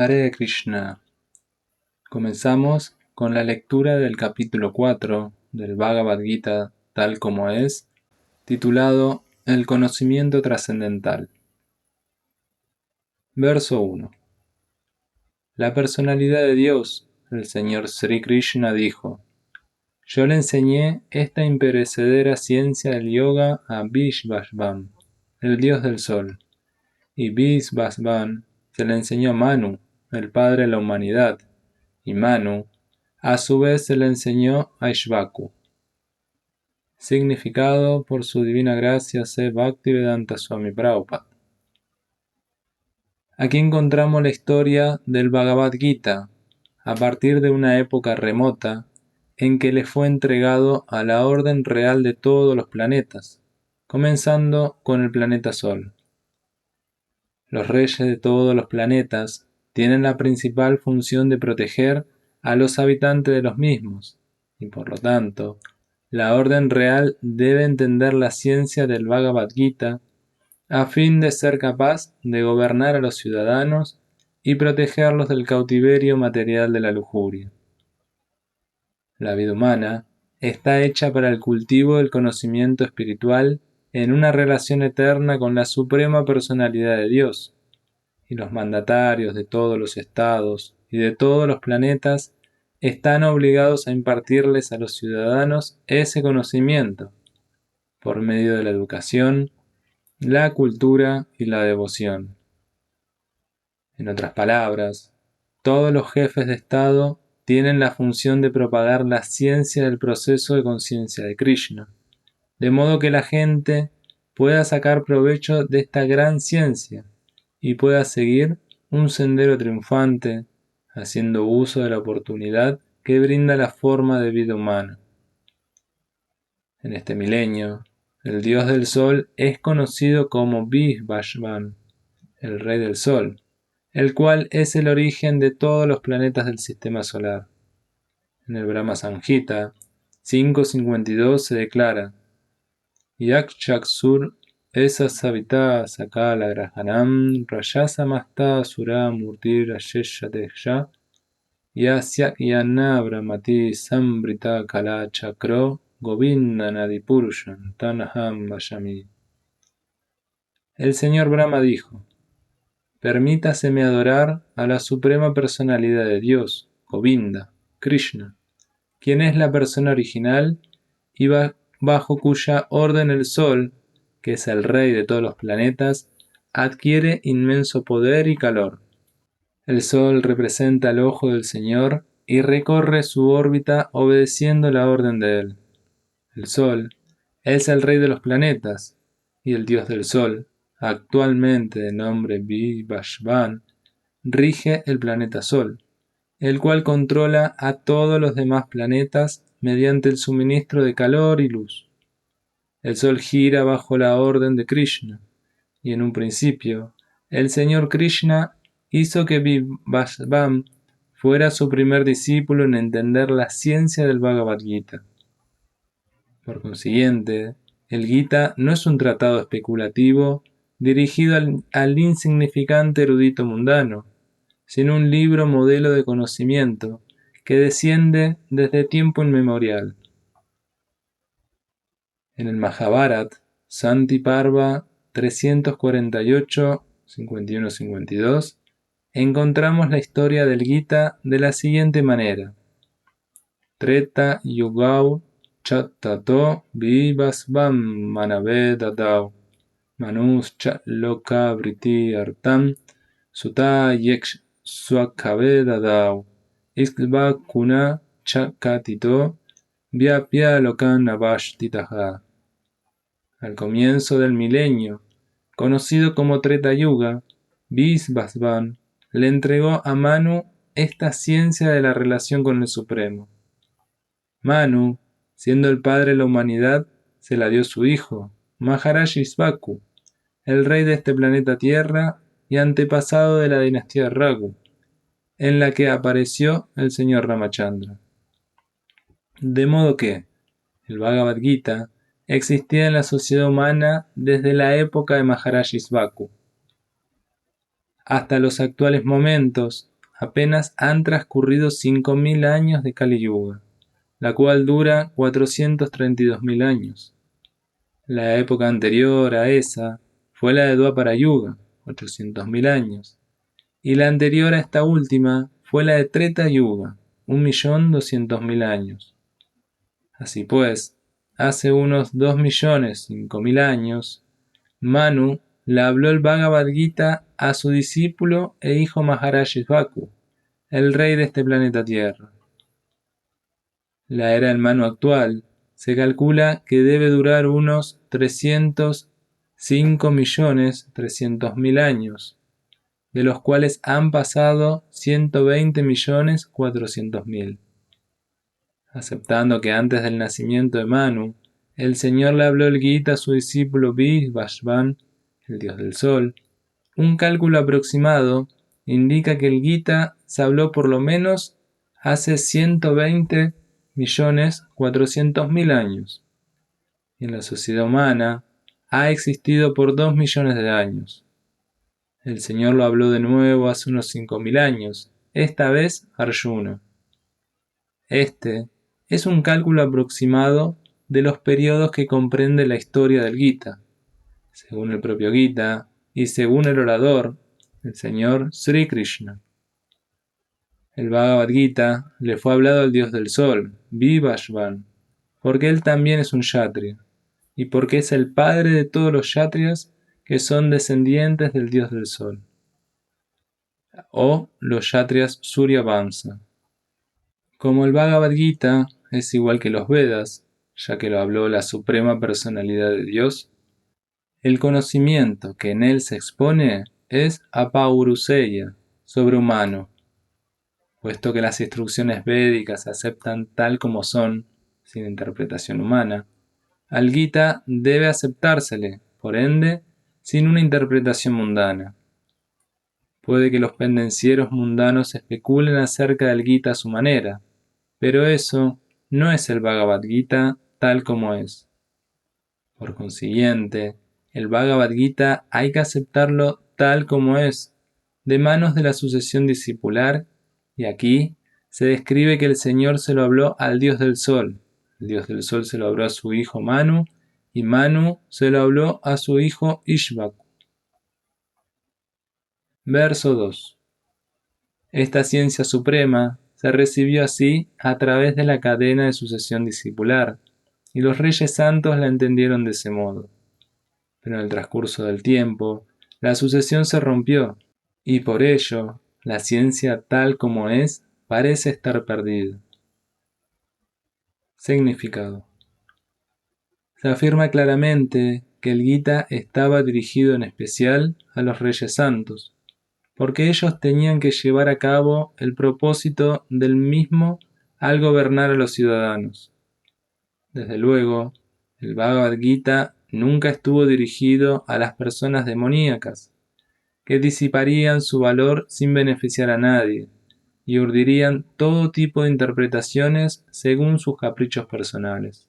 Hare Krishna. Comenzamos con la lectura del capítulo 4 del Bhagavad Gita tal como es, titulado El conocimiento trascendental. Verso 1. La personalidad de Dios, el Señor Sri Krishna, dijo: Yo le enseñé esta imperecedera ciencia del yoga a Vishvasvan, el dios del sol, y Vishvasvan se le enseñó a Manu, el padre de la humanidad, y Manu a su vez se le enseñó a Ishvaku. Significado por su divina gracia C. Bhaktivedanta Swami Prabhupada. Aquí encontramos la historia del Bhagavad Gita, a partir de una época remota en que le fue entregado a la orden real de todos los planetas, comenzando con el planeta Sol. Los reyes de todos los planetas tienen la principal función de proteger a los habitantes de los mismos, y por lo tanto, la orden real debe entender la ciencia del Bhagavad Gita a fin de ser capaz de gobernar a los ciudadanos y protegerlos del cautiverio material de la lujuria. La vida humana está hecha para el cultivo del conocimiento espiritual en una relación eterna con la suprema personalidad de Dios, y los mandatarios de todos los estados y de todos los planetas están obligados a impartirles a los ciudadanos ese conocimiento, por medio de la educación, la cultura y la devoción. En otras palabras, todos los jefes de Estado tienen la función de propagar la ciencia del proceso de conciencia de Krishna, de modo que la gente pueda sacar provecho de esta gran ciencia y pueda seguir un sendero triunfante, haciendo uso de la oportunidad que brinda la forma de vida humana. En este milenio, el dios del sol es conocido como Vishvasvan, el rey del sol, el cual es el origen de todos los planetas del sistema solar. En el Brahma Samhita 5.52 se declara: Yakchaksur esa savita sakala grahanam rayasa masta sura murtir asheshateja yasyak yana brahmati sambrita kala chakro govinda nadipurushan tanaham vayami. El señor Brahma dijo: Permítaseme adorar a la suprema personalidad de Dios, Govinda, Krishna, quien es la persona original y bajo cuya orden el sol, que es el rey de todos los planetas, adquiere inmenso poder y calor. El sol representa el ojo del Señor y recorre su órbita obedeciendo la orden de él. El sol es el rey de los planetas y el dios del sol, actualmente de nombre Vishvasvan, rige el planeta Sol, el cual controla a todos los demás planetas mediante el suministro de calor y luz. El Sol gira bajo la orden de Krishna, y en un principio, el Señor Krishna hizo que Vishvasvan fuera su primer discípulo en entender la ciencia del Bhagavad Gita. Por consiguiente, el Gita no es un tratado especulativo dirigido al insignificante erudito mundano, sino un libro modelo de conocimiento que desciende desde tiempo inmemorial. En el Mahabharat, Santi Parva 348, 51-52, encontramos la historia del Gita de la siguiente manera: Treta Yugau Chattato Vivasvam Manavedadau Manuscha Loka Vriti Artam Sutta Yeksh Swakavedadau Iskvakuna Chakatito Vyapya Lokan Avashtitaha. Al comienzo del milenio, conocido como Treta Yuga, Vishvasvan le entregó a Manu esta ciencia de la relación con el Supremo. Manu, siendo el padre de la humanidad, se la dio a su hijo, Maharaj Ishvaku, el rey de este planeta Tierra y antepasado de la dinastía Raghu, en la que apareció el señor Ramachandra. De modo que el Bhagavad Gita existía en la sociedad humana desde la época de Maharaj Ishvaku. hasta los actuales momentos, apenas han transcurrido 5.000 años de Kali Yuga, la cual dura 432.000 años. La época anterior a esa fue la de Dwapara Yuga, 800.000 años, y la anterior a esta última fue la de Treta Yuga, 1.200.000 años. Así pues, hace unos 2.005.000 años, Manu le habló el Bhagavad Gita a su discípulo e hijo Maharaj Baku, el rey de este planeta Tierra. La era del Manu actual se calcula que debe durar unos 305.300.000 años, de los cuales han pasado 120.400.000. Aceptando que antes del nacimiento de Manu, el Señor le habló el Gita a su discípulo Vishvan, el dios del sol, un cálculo aproximado indica que el Gita se habló por lo menos hace 120.400.000 años, y en la sociedad humana ha existido por 2 millones de años. El Señor lo habló de nuevo hace unos 5.000 años, esta vez Arjuna. Este es un cálculo aproximado de los periodos que comprende la historia del Gita. Según el propio Gita y según el orador, el señor Sri Krishna. El Bhagavad Gita le fue hablado al dios del sol, Vivashvan, porque él también es un kshatriya, y porque es el padre de todos los kshatriyas que son descendientes del dios del sol, o los kshatriyas Surya Vamsa. Como el Bhagavad Gita es igual que los Vedas, ya que lo habló la suprema personalidad de Dios, el conocimiento que en él se expone es apauruseya, sobrehumano, puesto que las instrucciones védicas se aceptan tal como son, sin interpretación humana. Al Gita debe aceptársele, por ende, sin una interpretación mundana. Puede que los pendencieros mundanos especulen acerca del Gita a su manera, pero eso no es el Bhagavad Gita tal como es. Por consiguiente, el Bhagavad Gita hay que aceptarlo tal como es, de manos de la sucesión discipular, y aquí se describe que el Señor se lo habló al dios del sol, el dios del sol se lo habló a su hijo Manu, y Manu se lo habló a su hijo Ishvaku. Verso 2. Esta ciencia suprema se recibió así a través de la cadena de sucesión discipular, y los reyes santos la entendieron de ese modo. Pero en el transcurso del tiempo, la sucesión se rompió, y por ello, la ciencia tal como es parece estar perdida. Significado. Se afirma claramente que el Gita estaba dirigido en especial a los reyes santos, porque ellos tenían que llevar a cabo el propósito del mismo al gobernar a los ciudadanos. Desde luego, el Bhagavad Gita nunca estuvo dirigido a las personas demoníacas, que disiparían su valor sin beneficiar a nadie, y urdirían todo tipo de interpretaciones según sus caprichos personales.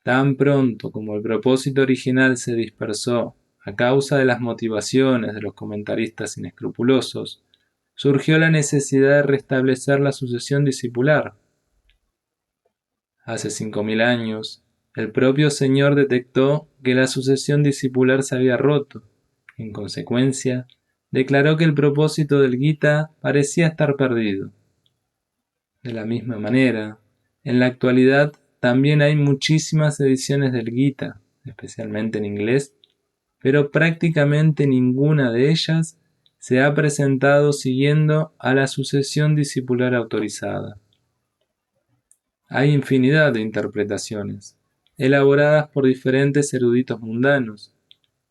Tan pronto como el propósito original se dispersó a causa de las motivaciones de los comentaristas inescrupulosos, surgió la necesidad de restablecer la sucesión discipular. Hace 5.000 años, el propio Señor detectó que la sucesión discipular se había roto. En consecuencia, declaró que el propósito del Gita parecía estar perdido. De la misma manera, en la actualidad también hay muchísimas ediciones del Gita, especialmente en inglés, pero prácticamente ninguna de ellas se ha presentado siguiendo a la sucesión discipular autorizada. Hay infinidad de interpretaciones, elaboradas por diferentes eruditos mundanos,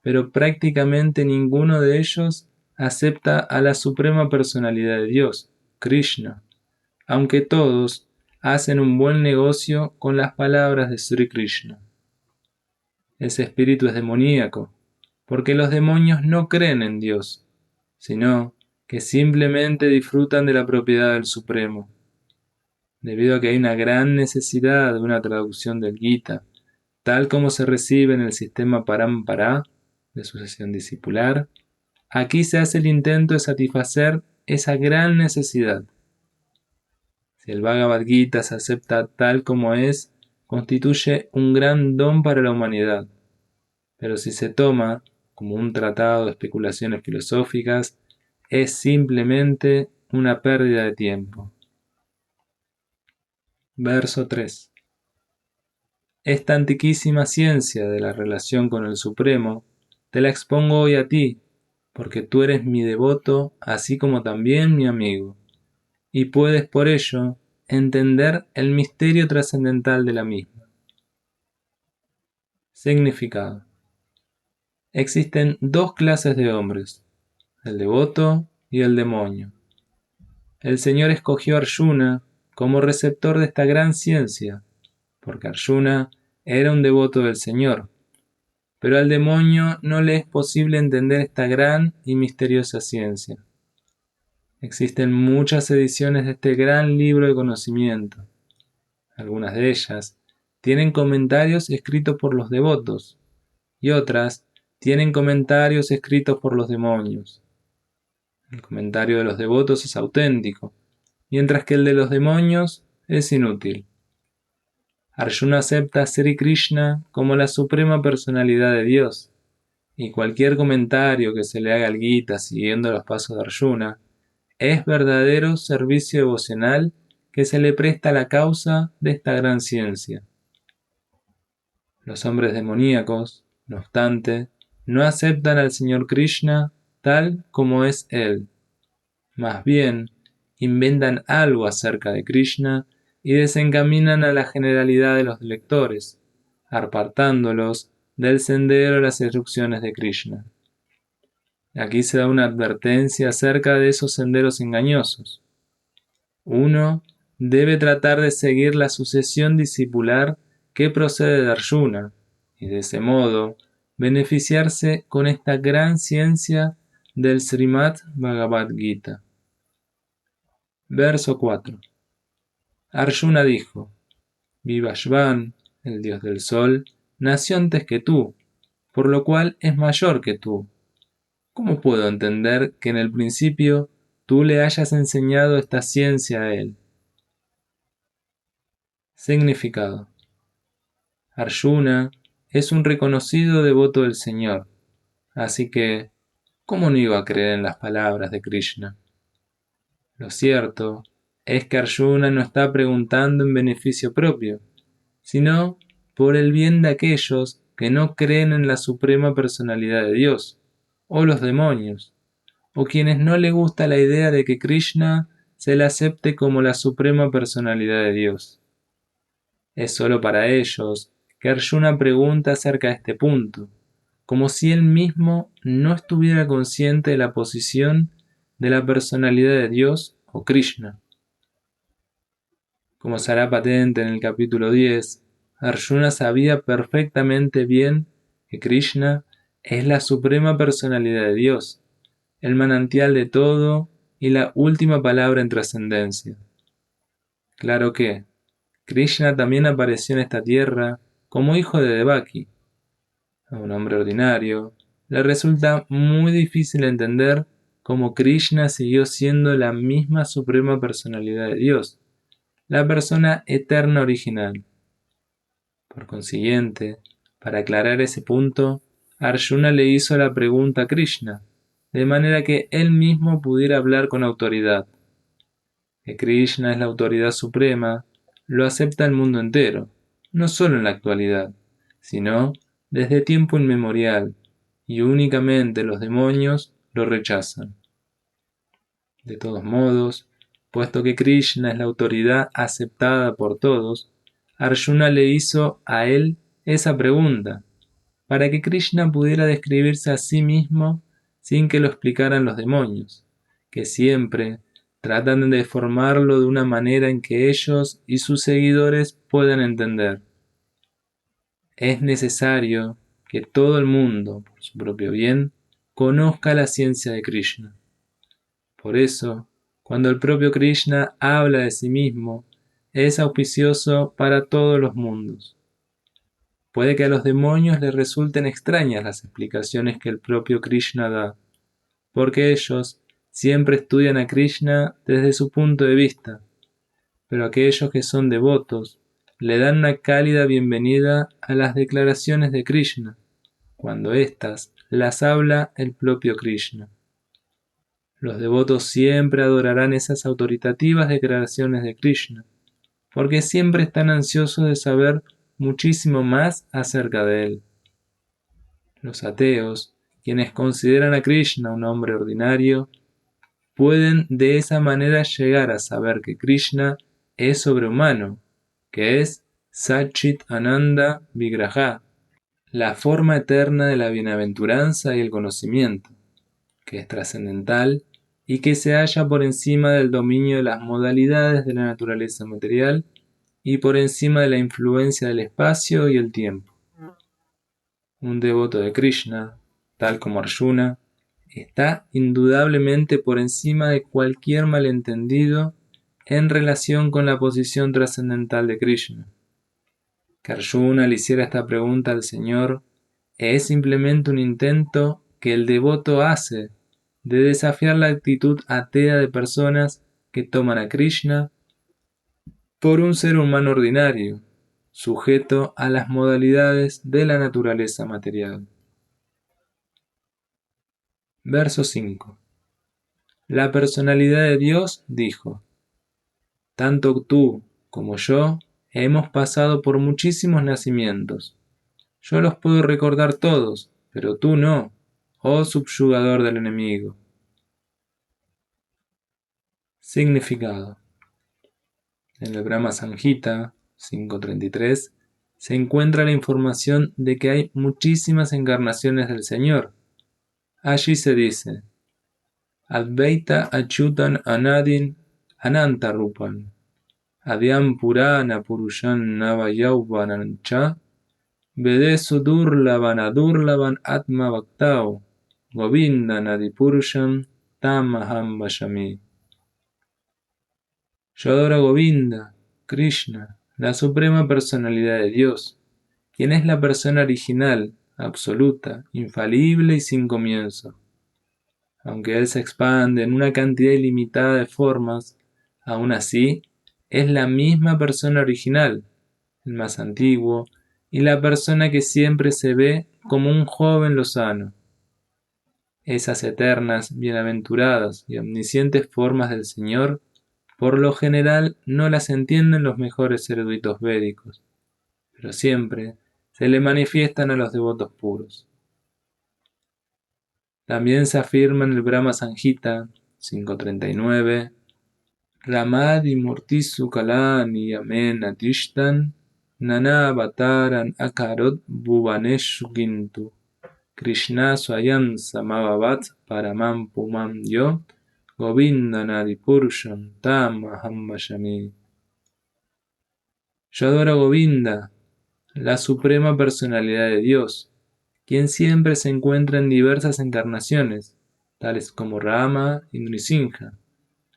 pero prácticamente ninguno de ellos acepta a la suprema personalidad de Dios, Krishna, aunque todos hacen un buen negocio con las palabras de Sri Krishna. Ese espíritu es demoníaco, porque los demonios no creen en Dios, sino que simplemente disfrutan de la propiedad del Supremo. Debido a que hay una gran necesidad de una traducción del Gita, tal como se recibe en el sistema Parampara de sucesión discipular, Aquí se hace el intento de satisfacer esa gran necesidad. Si el Bhagavad Gita se acepta tal como es, constituye un gran don para la humanidad. Pero si se toma como un tratado de especulaciones filosóficas, es simplemente una pérdida de tiempo. Verso 3. Esta antiquísima ciencia de la relación con el Supremo, te la expongo hoy a ti, porque tú eres mi devoto, así como también mi amigo, y puedes por ello entender el misterio trascendental de la misma. Significado. Existen dos clases de hombres, el devoto y el demonio. El Señor escogió a Arjuna como receptor de esta gran ciencia, porque Arjuna era un devoto del Señor, pero al demonio no le es posible entender esta gran y misteriosa ciencia. Existen muchas ediciones de este gran libro de conocimiento. Algunas de ellas tienen comentarios escritos por los devotos y otras tienen comentarios escritos por los demonios. El comentario de los devotos es auténtico, mientras que el de los demonios es inútil. Arjuna acepta a Sri Krishna como la suprema personalidad de Dios, y cualquier comentario que se le haga al Gita siguiendo los pasos de Arjuna es verdadero servicio devocional que se le presta a la causa de esta gran ciencia. Los hombres demoníacos, no obstante, no aceptan al Señor Krishna tal como es Él. Más bien, inventan algo acerca de Krishna y desencaminan a la generalidad de los lectores, apartándolos del sendero de las instrucciones de Krishna. Aquí se da una advertencia acerca de esos senderos engañosos. Uno debe tratar de seguir la sucesión discipular que procede de Arjuna, y de ese modo beneficiarse con esta gran ciencia del Srimad Bhagavad Gita. Verso 4. Arjuna dijo: Vivashvan, el dios del sol, nació antes que tú, por lo cual es mayor que tú. ¿Cómo puedo entender que en el principio tú le hayas enseñado esta ciencia a él? Significado. Arjuna es un reconocido devoto del Señor, así que, ¿cómo no iba a creer en las palabras de Krishna? Lo cierto es que Arjuna no está preguntando en beneficio propio, sino por el bien de aquellos que no creen en la suprema personalidad de Dios, o los demonios, o quienes no le gusta la idea de que Krishna se le acepte como la suprema personalidad de Dios. Es solo para ellos que Arjuna pregunta acerca de este punto, como si él mismo no estuviera consciente de la posición de la personalidad de Dios o Krishna. Como será patente en el capítulo 10, Arjuna sabía perfectamente bien que Krishna es la suprema personalidad de Dios, el manantial de todo y la última palabra en trascendencia. Claro que Krishna también apareció en esta tierra como hijo de Devaki. A un hombre ordinario le resulta muy difícil entender cómo Krishna siguió siendo la misma suprema personalidad de Dios, la persona eterna original. Por consiguiente, para aclarar ese punto, Arjuna le hizo la pregunta a Krishna, de manera que él mismo pudiera hablar con autoridad. Que Krishna es la autoridad suprema, lo acepta el mundo entero, no solo en la actualidad, sino desde tiempo inmemorial, y únicamente los demonios lo rechazan. De todos modos, puesto que Krishna es la autoridad aceptada por todos, Arjuna le hizo a él esa pregunta, para que Krishna pudiera describirse a sí mismo sin que lo explicaran los demonios, que siempre tratan de deformarlo de una manera en que ellos y sus seguidores puedan entender. Es necesario que todo el mundo, por su propio bien, conozca la ciencia de Krishna. Por eso, cuando el propio Krishna habla de sí mismo, es auspicioso para todos los mundos. Puede que a los demonios les resulten extrañas las explicaciones que el propio Krishna da, porque ellos siempre estudian a Krishna desde su punto de vista, pero aquellos que son devotos le dan una cálida bienvenida a las declaraciones de Krishna, cuando éstas las habla el propio Krishna. Los devotos siempre adorarán esas autoritativas declaraciones de Krishna, porque siempre están ansiosos de saber muchísimo más acerca de él. Los ateos, quienes consideran a Krishna un hombre ordinario, pueden de esa manera llegar a saber que Krishna es sobrehumano, que es Satchit Ananda Vigraha, la forma eterna de la bienaventuranza y el conocimiento, que es trascendental y que se halla por encima del dominio de las modalidades de la naturaleza material y por encima de la influencia del espacio y el tiempo. Un devoto de Krishna, tal como Arjuna, está indudablemente por encima de cualquier malentendido en relación con la posición trascendental de Krishna. Que Arjuna le hiciera esta pregunta al Señor es simplemente un intento que el devoto hace de desafiar la actitud atea de personas que toman a Krishna por un ser humano ordinario, sujeto a las modalidades de la naturaleza material. Verso 5. La personalidad de Dios dijo: tanto tú como yo hemos pasado por muchísimos nacimientos. Yo los puedo recordar todos, pero tú no, oh subyugador del enemigo. Significado. En el Brahma Samhita 5.33 se encuentra la información de que hay muchísimas encarnaciones del Señor. Allí se dice: Advaita Achyutan Anadin Ananta Rupan Adyam Purana Purushan Navayauvanancha Vedesu Durlavan Atma Bhaktao Govindan Adipurusham Tamaham Vayami. Yo adoro a Govinda, Krishna, la suprema personalidad de Dios, quien es la persona original, absoluta, infalible y sin comienzo. Aunque Él se expande en una cantidad ilimitada de formas, aún así es la misma persona original, el más antiguo, y la persona que siempre se ve como un joven lozano. Esas eternas, bienaventuradas y omniscientes formas del Señor por lo general no las entienden los mejores eruditos védicos, pero siempre se le manifiestan a los devotos puros. También se afirma en el Brahma Samhita 5.39: Ramadi Murtisu Kalani Yamena Tishtan Nana Avataran Akarot Bhuvaneshu Gintu Krishna Swayam Samabhavat Paramam Pumam Yo Govindanadi Purusham Tam Aham Vayami. Yo adoro a Govinda, la suprema personalidad de Dios, quien siempre se encuentra en diversas encarnaciones, tales como Rama y Nrisimha,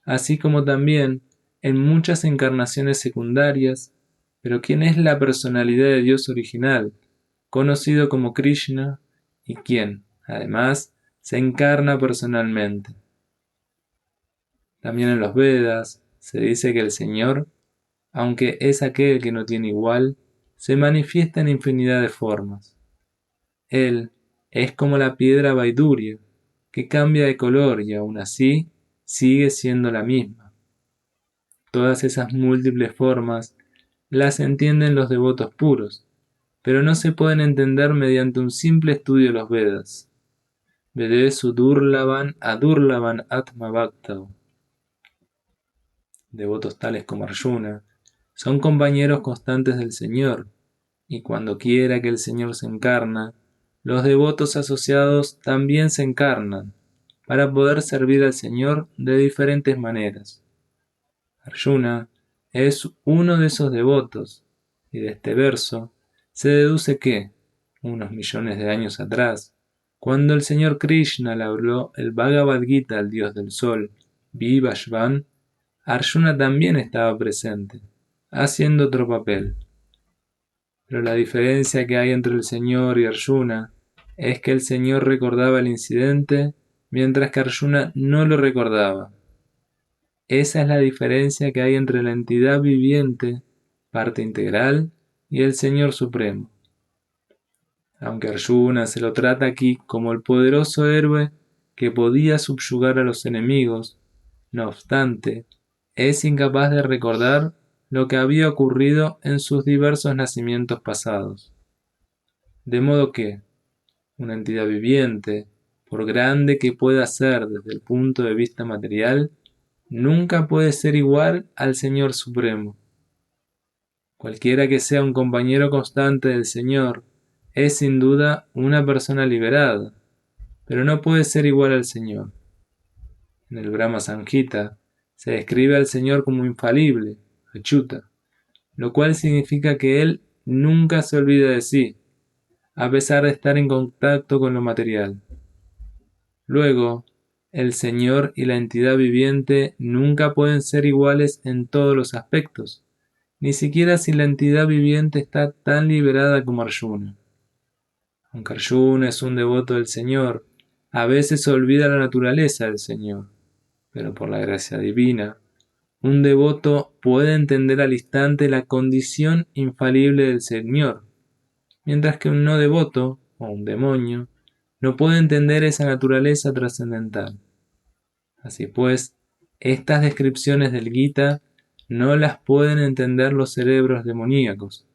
así como también en muchas encarnaciones secundarias, pero quien es la personalidad de Dios original, conocido como Krishna, y quien, además, se encarna personalmente. También en los Vedas se dice que el Señor, aunque es aquel que no tiene igual, se manifiesta en infinidad de formas. Él es como la piedra Vaiduria, que cambia de color y aún así sigue siendo la misma. Todas esas múltiples formas las entienden los devotos puros, pero no se pueden entender mediante un simple estudio de los Vedas. Vedesu Durlavan Adurlavan Atma Bhaktao. Devotos tales como Arjuna son compañeros constantes del Señor, y cuando quiera que el Señor se encarna, los devotos asociados también se encarnan, para poder servir al Señor de diferentes maneras. Arjuna es uno de esos devotos, y de este verso se deduce que, unos millones de años atrás, cuando el Señor Krishna le habló el Bhagavad Gita al dios del sol, Vivashvan, Arjuna también estaba presente, haciendo otro papel. Pero la diferencia que hay entre el Señor y Arjuna es que el Señor recordaba el incidente mientras que Arjuna no lo recordaba. Esa es la diferencia que hay entre la entidad viviente, parte integral, y el Señor Supremo. Aunque Arjuna se lo trata aquí como el poderoso héroe que podía subyugar a los enemigos, no obstante, es incapaz de recordar lo que había ocurrido en sus diversos nacimientos pasados. De modo que, una entidad viviente, por grande que pueda ser desde el punto de vista material, nunca puede ser igual al Señor Supremo. Cualquiera que sea un compañero constante del Señor, es sin duda una persona liberada, pero no puede ser igual al Señor. En el Brahma Samhita se describe al Señor como infalible, Achyuta, lo cual significa que Él nunca se olvida de sí, a pesar de estar en contacto con lo material. Luego, el Señor y la entidad viviente nunca pueden ser iguales en todos los aspectos, ni siquiera si la entidad viviente está tan liberada como Arjuna. Aunque Arjuna es un devoto del Señor, a veces se olvida la naturaleza del Señor, pero por la gracia divina, un devoto puede entender al instante la condición infalible del Señor, mientras que un no devoto, o un demonio, no puede entender esa naturaleza trascendental. Así pues, estas descripciones del Gita no las pueden entender los cerebros demoníacos.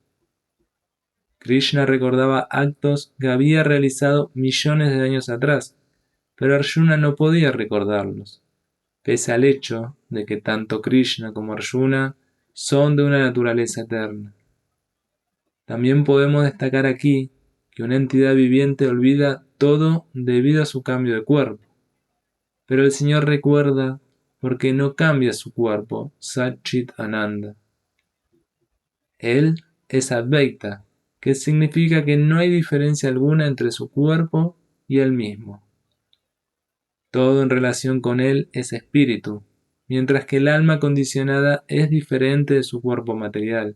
Krishna recordaba actos que había realizado millones de años atrás, pero Arjuna no podía recordarlos, pese al hecho de que tanto Krishna como Arjuna son de una naturaleza eterna. También podemos destacar aquí que una entidad viviente olvida todo debido a su cambio de cuerpo, pero el Señor recuerda porque no cambia su cuerpo, Satchit Ananda. Él es Advaita, que significa que no hay diferencia alguna entre su cuerpo y él mismo. Todo en relación con él es espíritu, mientras que el alma condicionada es diferente de su cuerpo material.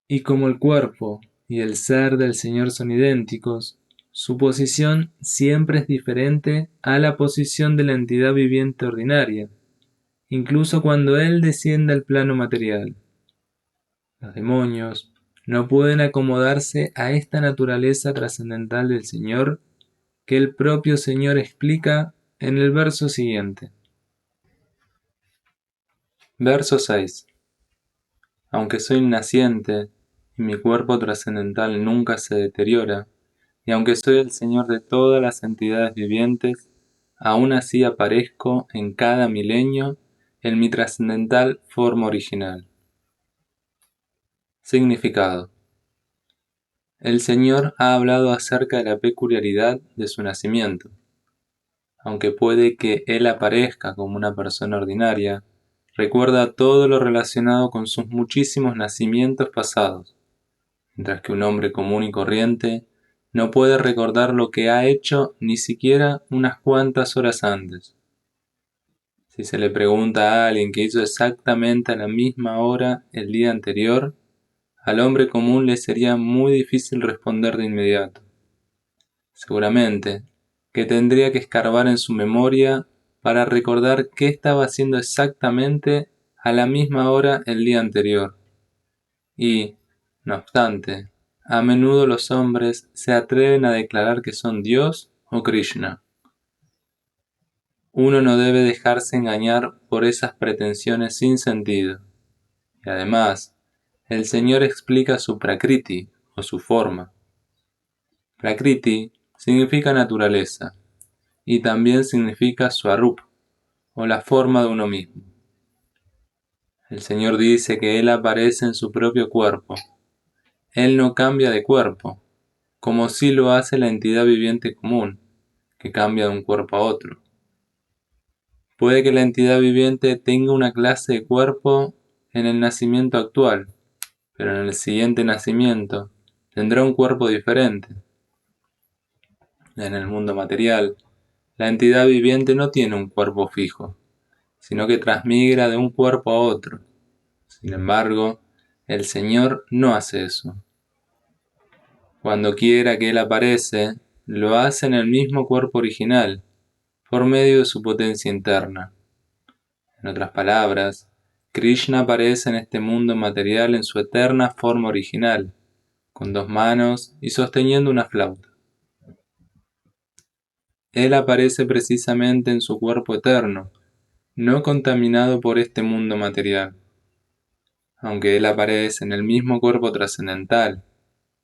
Y como el cuerpo y el ser del Señor son idénticos, su posición siempre es diferente a la posición de la entidad viviente ordinaria, incluso cuando él desciende al plano material. Los demonios no pueden acomodarse a esta naturaleza trascendental del Señor que el propio Señor explica en el verso siguiente. Verso 6. Aunque soy naciente y mi cuerpo trascendental nunca se deteriora, y aunque soy el Señor de todas las entidades vivientes, aún así aparezco en cada milenio en mi trascendental forma original. Significado. El Señor ha hablado acerca de la peculiaridad de su nacimiento. Aunque puede que Él aparezca como una persona ordinaria, recuerda todo lo relacionado con sus muchísimos nacimientos pasados, mientras que un hombre común y corriente no puede recordar lo que ha hecho ni siquiera unas cuantas horas antes. Si se le pregunta a alguien qué hizo exactamente a la misma hora el día anterior, al hombre común le sería muy difícil responder de inmediato. Seguramente que tendría que escarbar en su memoria para recordar qué estaba haciendo exactamente a la misma hora el día anterior. Y, no obstante, a menudo los hombres se atreven a declarar que son Dios o Krishna. Uno no debe dejarse engañar por esas pretensiones sin sentido. Y además, el Señor explica su prakriti o su forma. Prakriti significa naturaleza y también significa swarup o la forma de uno mismo. El Señor dice que Él aparece en su propio cuerpo. Él no cambia de cuerpo, como sí lo hace la entidad viviente común, que cambia de un cuerpo a otro. Puede que la entidad viviente tenga una clase de cuerpo en el nacimiento actual, pero en el siguiente nacimiento tendrá un cuerpo diferente. En el mundo material, la entidad viviente no tiene un cuerpo fijo, sino que transmigra de un cuerpo a otro. Sin embargo, el Señor no hace eso. Cuando quiera que Él aparece, lo hace en el mismo cuerpo original, por medio de su potencia interna. En otras palabras, Krishna aparece en este mundo material en su eterna forma original, con 2 manos y sosteniendo una flauta. Él aparece precisamente en su cuerpo eterno, no contaminado por este mundo material. Aunque Él aparece en el mismo cuerpo trascendental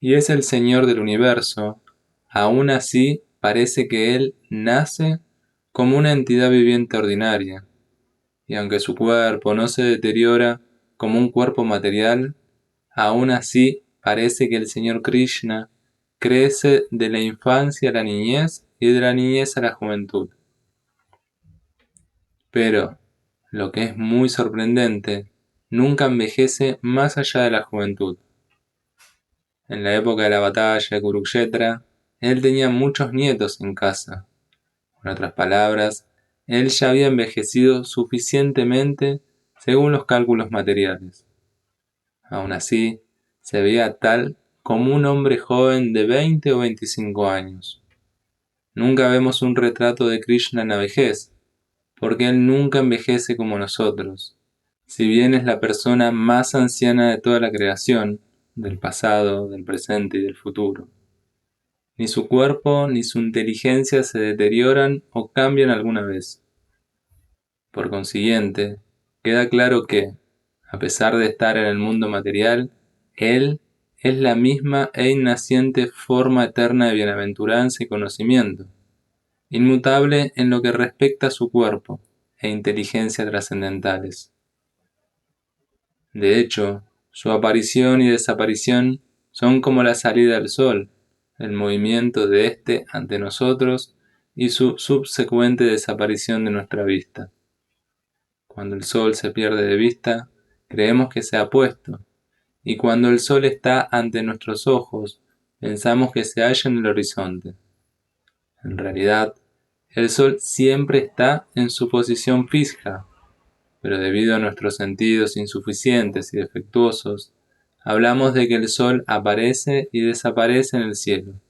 y es el Señor del universo, aún así parece que Él nace como una entidad viviente ordinaria, y aunque su cuerpo no se deteriora como un cuerpo material, aún así parece que el Señor Krishna crece de la infancia a la niñez y de la niñez a la juventud. Pero, lo que es muy sorprendente, nunca envejece más allá de la juventud. En la época de la batalla de Kurukshetra, él tenía muchos nietos en casa. En otras palabras, él ya había envejecido suficientemente según los cálculos materiales. Aún así, se veía tal como un hombre joven de 20 o 25 años. Nunca vemos un retrato de Krishna en la vejez, porque él nunca envejece como nosotros. Si bien es la persona más anciana de toda la creación, del pasado, del presente y del futuro. Ni su cuerpo ni su inteligencia se deterioran o cambian alguna vez. Por consiguiente, queda claro que, a pesar de estar en el mundo material, Él es la misma e innaciente forma eterna de bienaventuranza y conocimiento, inmutable en lo que respecta a su cuerpo e inteligencia trascendentales. De hecho, su aparición y desaparición son como la salida del sol, el movimiento de éste ante nosotros y su subsecuente desaparición de nuestra vista. Cuando el sol se pierde de vista, creemos que se ha puesto, y cuando el sol está ante nuestros ojos, pensamos que se halla en el horizonte. En realidad, el sol siempre está en su posición fija, pero debido a nuestros sentidos insuficientes y defectuosos, hablamos de que el sol aparece y desaparece en el cielo.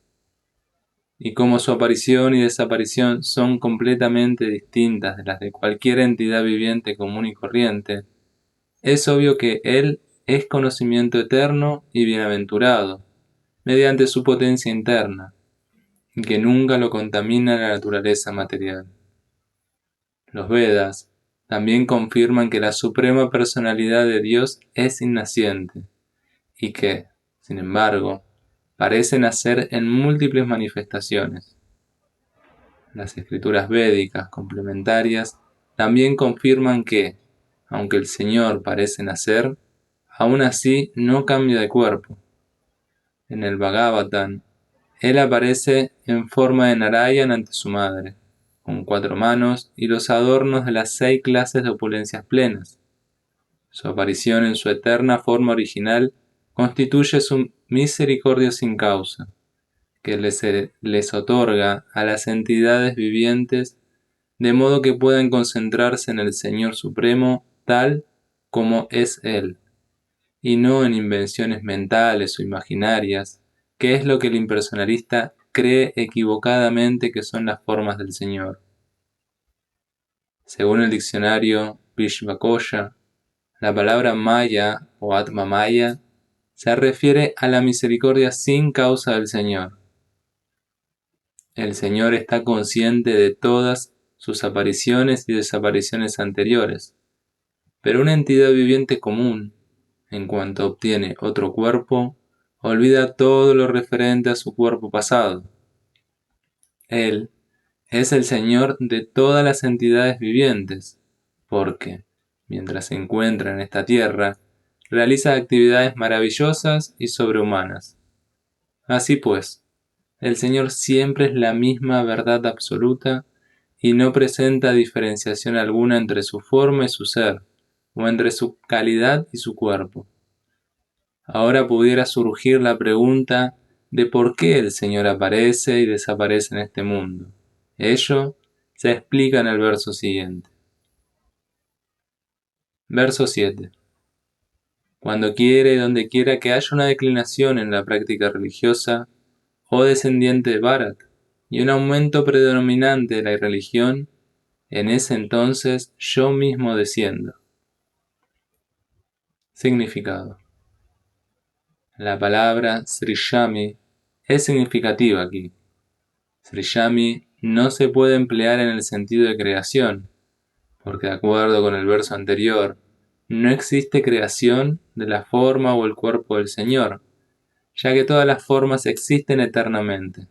Y como su aparición y desaparición son completamente distintas de las de cualquier entidad viviente común y corriente, es obvio que Él es conocimiento eterno y bienaventurado, mediante su potencia interna, y que nunca lo contamina la naturaleza material. Los Vedas también confirman que la suprema personalidad de Dios es innaciente, y que, sin embargo, parece nacer en múltiples manifestaciones. Las escrituras védicas complementarias también confirman que, aunque el Señor parece nacer, aún así no cambia de cuerpo. En el Bhagavatam, Él aparece en forma de Narayan ante su madre, con 4 manos y los adornos de las 6 clases de opulencias plenas. Su aparición en su eterna forma original constituye su misericordia sin causa, que les otorga a las entidades vivientes de modo que puedan concentrarse en el Señor Supremo tal como es Él, y no en invenciones mentales o imaginarias, que es lo que el impersonalista cree equivocadamente que son las formas del Señor. Según el diccionario Vishvakoya, la palabra Maya o Atma Maya se refiere a la misericordia sin causa del Señor. El Señor está consciente de todas sus apariciones y desapariciones anteriores, pero una entidad viviente común, en cuanto obtiene otro cuerpo, olvida todo lo referente a su cuerpo pasado. Él es el Señor de todas las entidades vivientes, porque, mientras se encuentra en esta tierra, realiza actividades maravillosas y sobrehumanas. Así pues, el Señor siempre es la misma verdad absoluta y no presenta diferenciación alguna entre su forma y su ser, o entre su calidad y su cuerpo. Ahora pudiera surgir la pregunta de por qué el Señor aparece y desaparece en este mundo. Ello se explica en el verso siguiente. Verso 7. Cuando quiera y donde quiera que haya una declinación en la práctica religiosa, oh descendiente de Bharat, y un aumento predominante de la irreligión, en ese entonces yo mismo desciendo. Significado. La palabra Sriyami es significativa aquí. Sriyami no se puede emplear en el sentido de creación, porque de acuerdo con el verso anterior, no existe creación de la forma o el cuerpo del Señor, ya que todas las formas existen eternamente.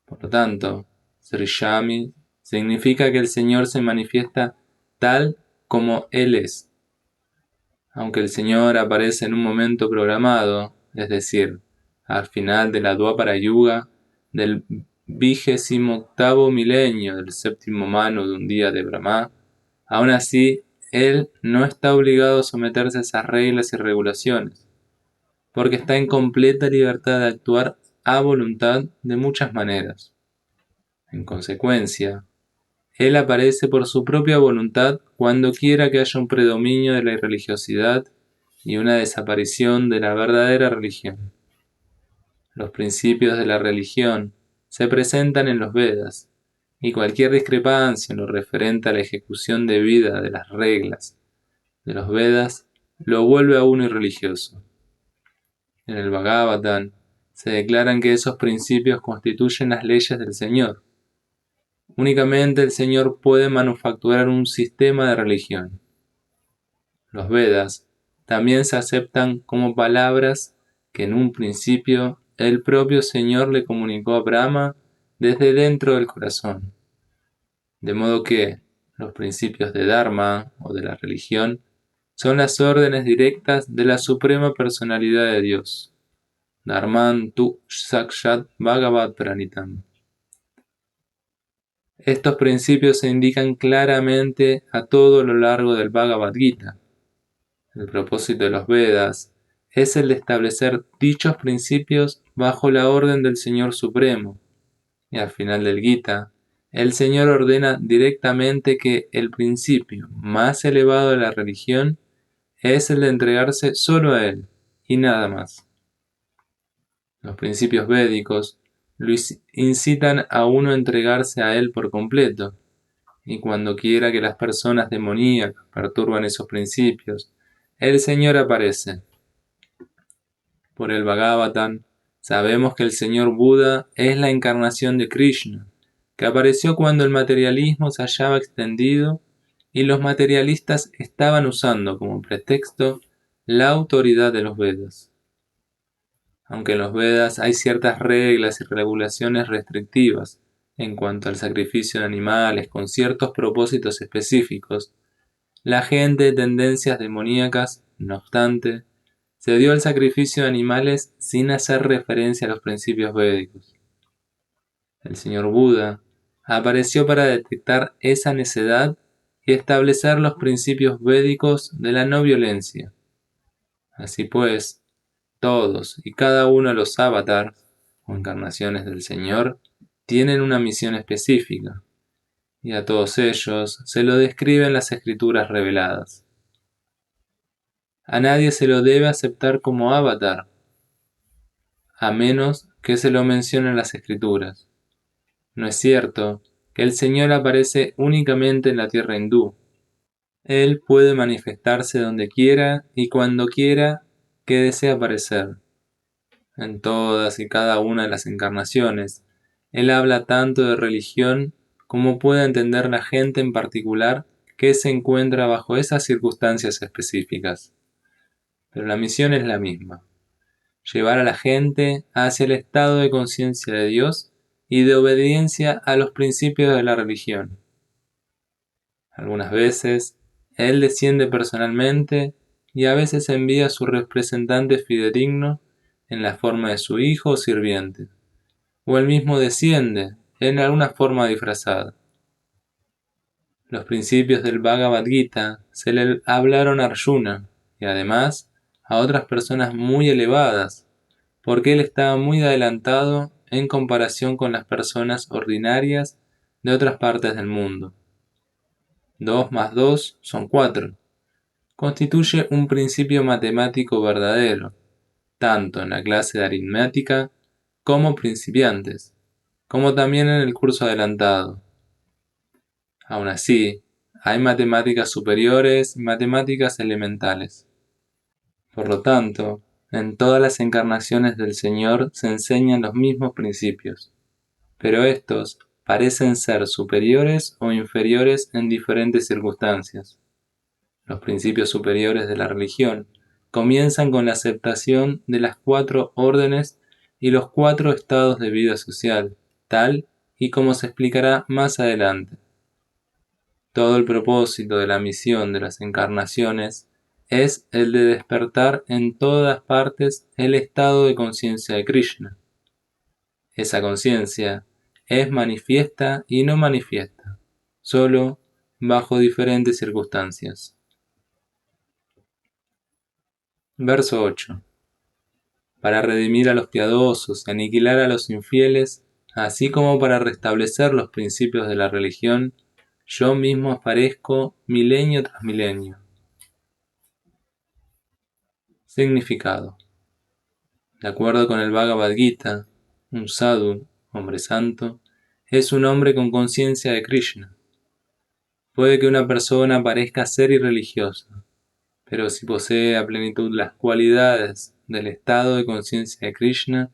Por lo tanto, Sriyami significa que el Señor se manifiesta tal como Él es. Aunque el Señor aparece en un momento programado, es decir, al final de la Dvapara Yuga del 28º milenio del séptimo manu de un día de Brahma, aún así, Él no está obligado a someterse a esas reglas y regulaciones, porque está en completa libertad de actuar a voluntad de muchas maneras. En consecuencia, Él aparece por su propia voluntad cuando quiera que haya un predominio de la irreligiosidad y una desaparición de la verdadera religión. Los principios de la religión se presentan en los Vedas, y cualquier discrepancia en lo referente a la ejecución debida de las reglas de los Vedas lo vuelve a uno irreligioso. En el Bhagavatam se declaran que esos principios constituyen las leyes del Señor. Únicamente el Señor puede manufacturar un sistema de religión. Los Vedas también se aceptan como palabras que en un principio el propio Señor le comunicó a Brahma desde dentro del corazón. De modo que los principios de Dharma o de la religión son las órdenes directas de la Suprema Personalidad de Dios. Dharman tu sakshat bhagavat pranitam. Estos principios se indican claramente a todo lo largo del Bhagavad Gita. El propósito de los Vedas es el de establecer dichos principios bajo la orden del Señor Supremo, y al final del Gita, el Señor ordena directamente que el principio más elevado de la religión es el de entregarse solo a Él, y nada más. Los principios védicos lo incitan a uno a entregarse a Él por completo, y cuando quiera que las personas demoníacas perturban esos principios, el Señor aparece. Por el Bhagavatam, sabemos que el Señor Buda es la encarnación de Krishna, que apareció cuando el materialismo se hallaba extendido y los materialistas estaban usando como pretexto la autoridad de los Vedas. Aunque en los Vedas hay ciertas reglas y regulaciones restrictivas en cuanto al sacrificio de animales con ciertos propósitos específicos, la gente de tendencias demoníacas, no obstante, se dio al sacrificio de animales sin hacer referencia a los principios védicos. El señor Buda apareció para detectar esa necedad y establecer los principios védicos de la no violencia. Así pues, todos y cada uno de los avatars o encarnaciones del Señor tienen una misión específica, y a todos ellos se lo describen las escrituras reveladas. A nadie se lo debe aceptar como avatar, a menos que se lo mencionen las escrituras. No es cierto que el Señor aparece únicamente en la tierra hindú. Él puede manifestarse donde quiera y cuando quiera que desee aparecer. En todas y cada una de las encarnaciones, Él habla tanto de religión como pueda entender la gente en particular que se encuentra bajo esas circunstancias específicas. Pero la misión es la misma: llevar a la gente hacia el estado de conciencia de Dios y de obediencia a los principios de la religión. Algunas veces, Él desciende personalmente y a veces envía a su representante fidedigno en la forma de su hijo o sirviente, o Él mismo desciende en alguna forma disfrazada. Los principios del Bhagavad Gita se le hablaron a Arjuna y además a otras personas muy elevadas, porque él estaba muy adelantado en comparación con las personas ordinarias de otras partes del mundo. 2 más 2 son 4. Constituye un principio matemático verdadero, tanto en la clase de aritmética como principiantes. como también en el curso adelantado. Aún así, hay matemáticas superiores y matemáticas elementales. Por lo tanto, en todas las encarnaciones del Señor se enseñan los mismos principios, pero estos parecen ser superiores o inferiores en diferentes circunstancias. Los principios superiores de la religión comienzan con la aceptación de las 4 órdenes y los 4 estados de vida social, tal y como se explicará más adelante. Todo el propósito de la misión de las encarnaciones es el de despertar en todas partes el estado de conciencia de Krishna. Esa conciencia es manifiesta y no manifiesta, solo bajo diferentes circunstancias. Verso 8. Para redimir a los piadosos y aniquilar a los infieles, así como para restablecer los principios de la religión, yo mismo aparezco milenio tras milenio. Significado. De acuerdo con el Bhagavad Gita, un sadhu, hombre santo, es un hombre con conciencia de Krishna. Puede que una persona parezca ser irreligiosa, pero si posee a plenitud las cualidades del estado de conciencia de Krishna,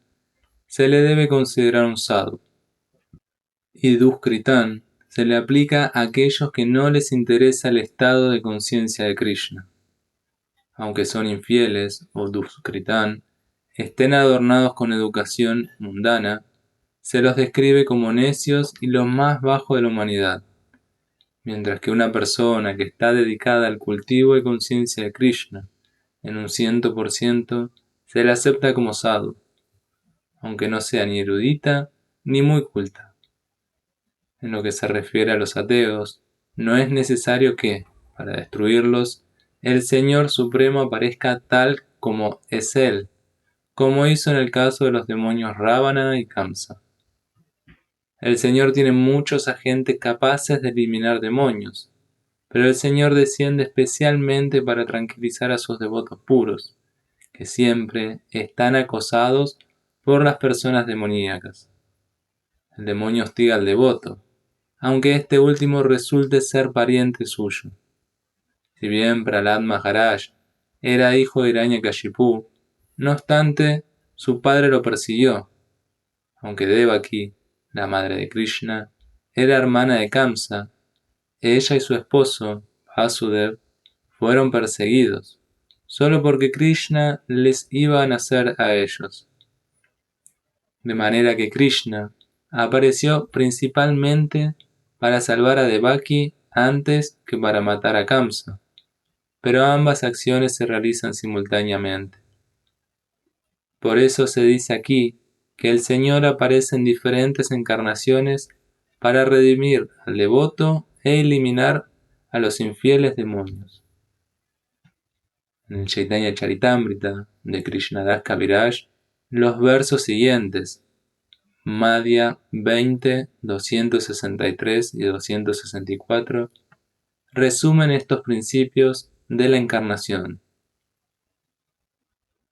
se le debe considerar un sadhu. Y duskritan se le aplica a aquellos que no les interesa el estado de conciencia de Krishna. Aunque son infieles o duskritan, estén adornados con educación mundana, se los describe como necios y los más bajos de la humanidad, mientras que una persona que está dedicada al cultivo de conciencia de Krishna en un 100%, se la acepta como sadhu, aunque no sea ni erudita ni muy culta. En lo que se refiere a los ateos, no es necesario que, para destruirlos, el Señor Supremo aparezca tal como es Él, como hizo en el caso de los demonios Ravana y Kamsa. El Señor tiene muchos agentes capaces de eliminar demonios, pero el Señor desciende especialmente para tranquilizar a sus devotos puros, que siempre están acosados por las personas demoníacas. El demonio hostiga al devoto, aunque este último resulte ser pariente suyo. Si bien Prahlad Maharaj era hijo de Hiranyakashipu, no obstante, su padre lo persiguió, aunque Devaki, la madre de Krishna, era hermana de Kamsa. Ella y su esposo, Vasudev, fueron perseguidos, solo porque Krishna les iba a nacer a ellos. De manera que Krishna apareció principalmente para salvar a Devaki antes que para matar a Kamsa, pero ambas acciones se realizan simultáneamente. Por eso se dice aquí que el Señor aparece en diferentes encarnaciones para redimir al devoto e eliminar a los infieles demonios. En el Chaitanya Charitamrita de Krishnadas Kaviraj, los versos siguientes, Madhya 20, 263 y 264, resumen estos principios de la encarnación.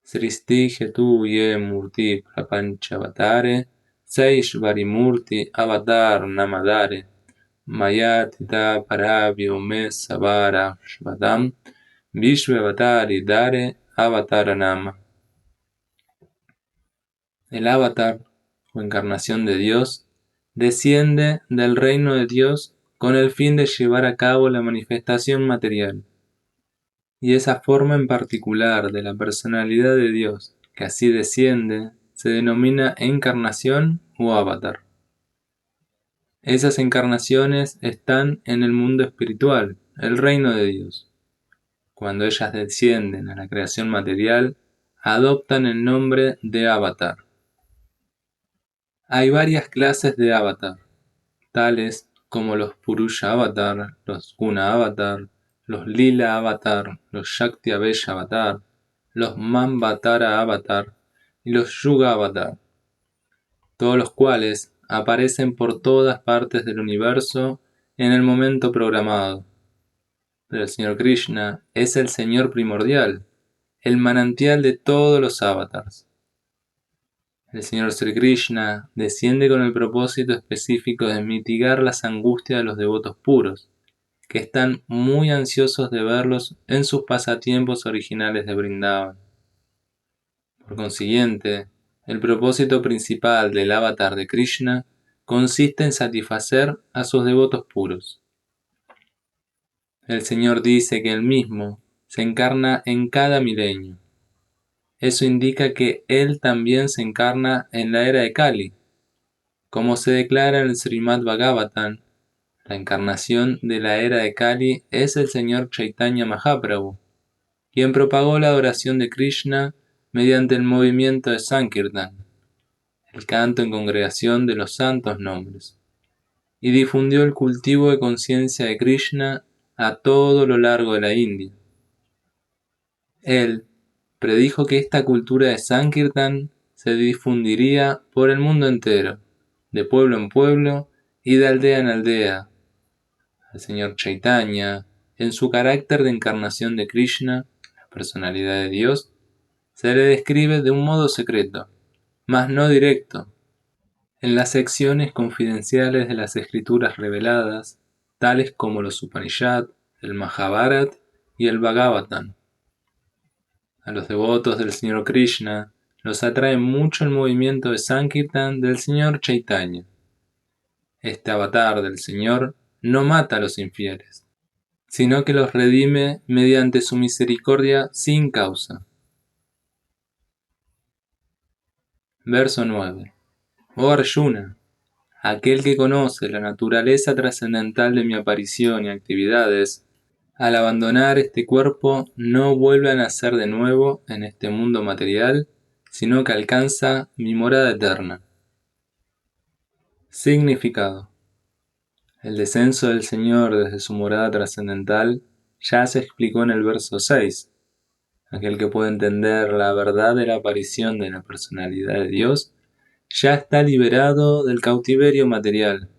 Sristi Hetu Ye Murti Prapanchavatare Saishvari Murti Avatar Namadare Mayatita Parabhyo Me Savara Shvadam Vishvavatari Dare Avataranama. El avatar, o encarnación de Dios, desciende del reino de Dios con el fin de llevar a cabo la manifestación material. Y esa forma en particular de la personalidad de Dios, que así desciende, se denomina encarnación o avatar. Esas encarnaciones están en el mundo espiritual, el reino de Dios. Cuando ellas descienden a la creación material, adoptan el nombre de avatar. Hay varias clases de avatar, tales como los Purusha avatar, los Guna avatar, los Lila avatar, los Shakti Avesh avatar, los Mambatara avatar y los Yuga avatar, todos los cuales aparecen por todas partes del universo en el momento programado. Pero el Señor Krishna es el Señor primordial, el manantial de todos los avatars. El señor Sri Krishna desciende con el propósito específico de mitigar las angustias de los devotos puros, que están muy ansiosos de verlos en sus pasatiempos originales de Vrindavan. Por consiguiente, el propósito principal del avatar de Krishna consiste en satisfacer a sus devotos puros. El Señor dice que Él mismo se encarna en cada milenio. Eso indica que Él también se encarna en la era de Kali. Como se declara en el Srimad Bhagavatam, la encarnación de la era de Kali es el Señor Chaitanya Mahaprabhu, quien propagó la adoración de Krishna mediante el movimiento de Sankirtan, el canto en congregación de los santos nombres, y difundió el cultivo de conciencia de Krishna a todo lo largo de la India. Él predijo que esta cultura de Sankirtan se difundiría por el mundo entero, de pueblo en pueblo y de aldea en aldea. Al señor Chaitanya, en su carácter de encarnación de Krishna, la personalidad de Dios, se le describe de un modo secreto, mas no directo, en las secciones confidenciales de las escrituras reveladas, tales como los Upanishad, el Mahabharat y el Bhagavatam. A los devotos del señor Krishna los atrae mucho el movimiento de Sankirtan del señor Chaitanya. Este avatar del Señor no mata a los infieles, sino que los redime mediante su misericordia sin causa. Verso 9. Oh Arjuna, aquel que conoce la naturaleza trascendental de mi aparición y actividades, al abandonar este cuerpo no vuelve a nacer de nuevo en este mundo material, sino que alcanza mi morada eterna. Significado. El descenso del Señor desde su morada trascendental ya se explicó en el verso 6. Aquel que puede entender la verdad de la aparición de la personalidad de Dios ya está liberado del cautiverio material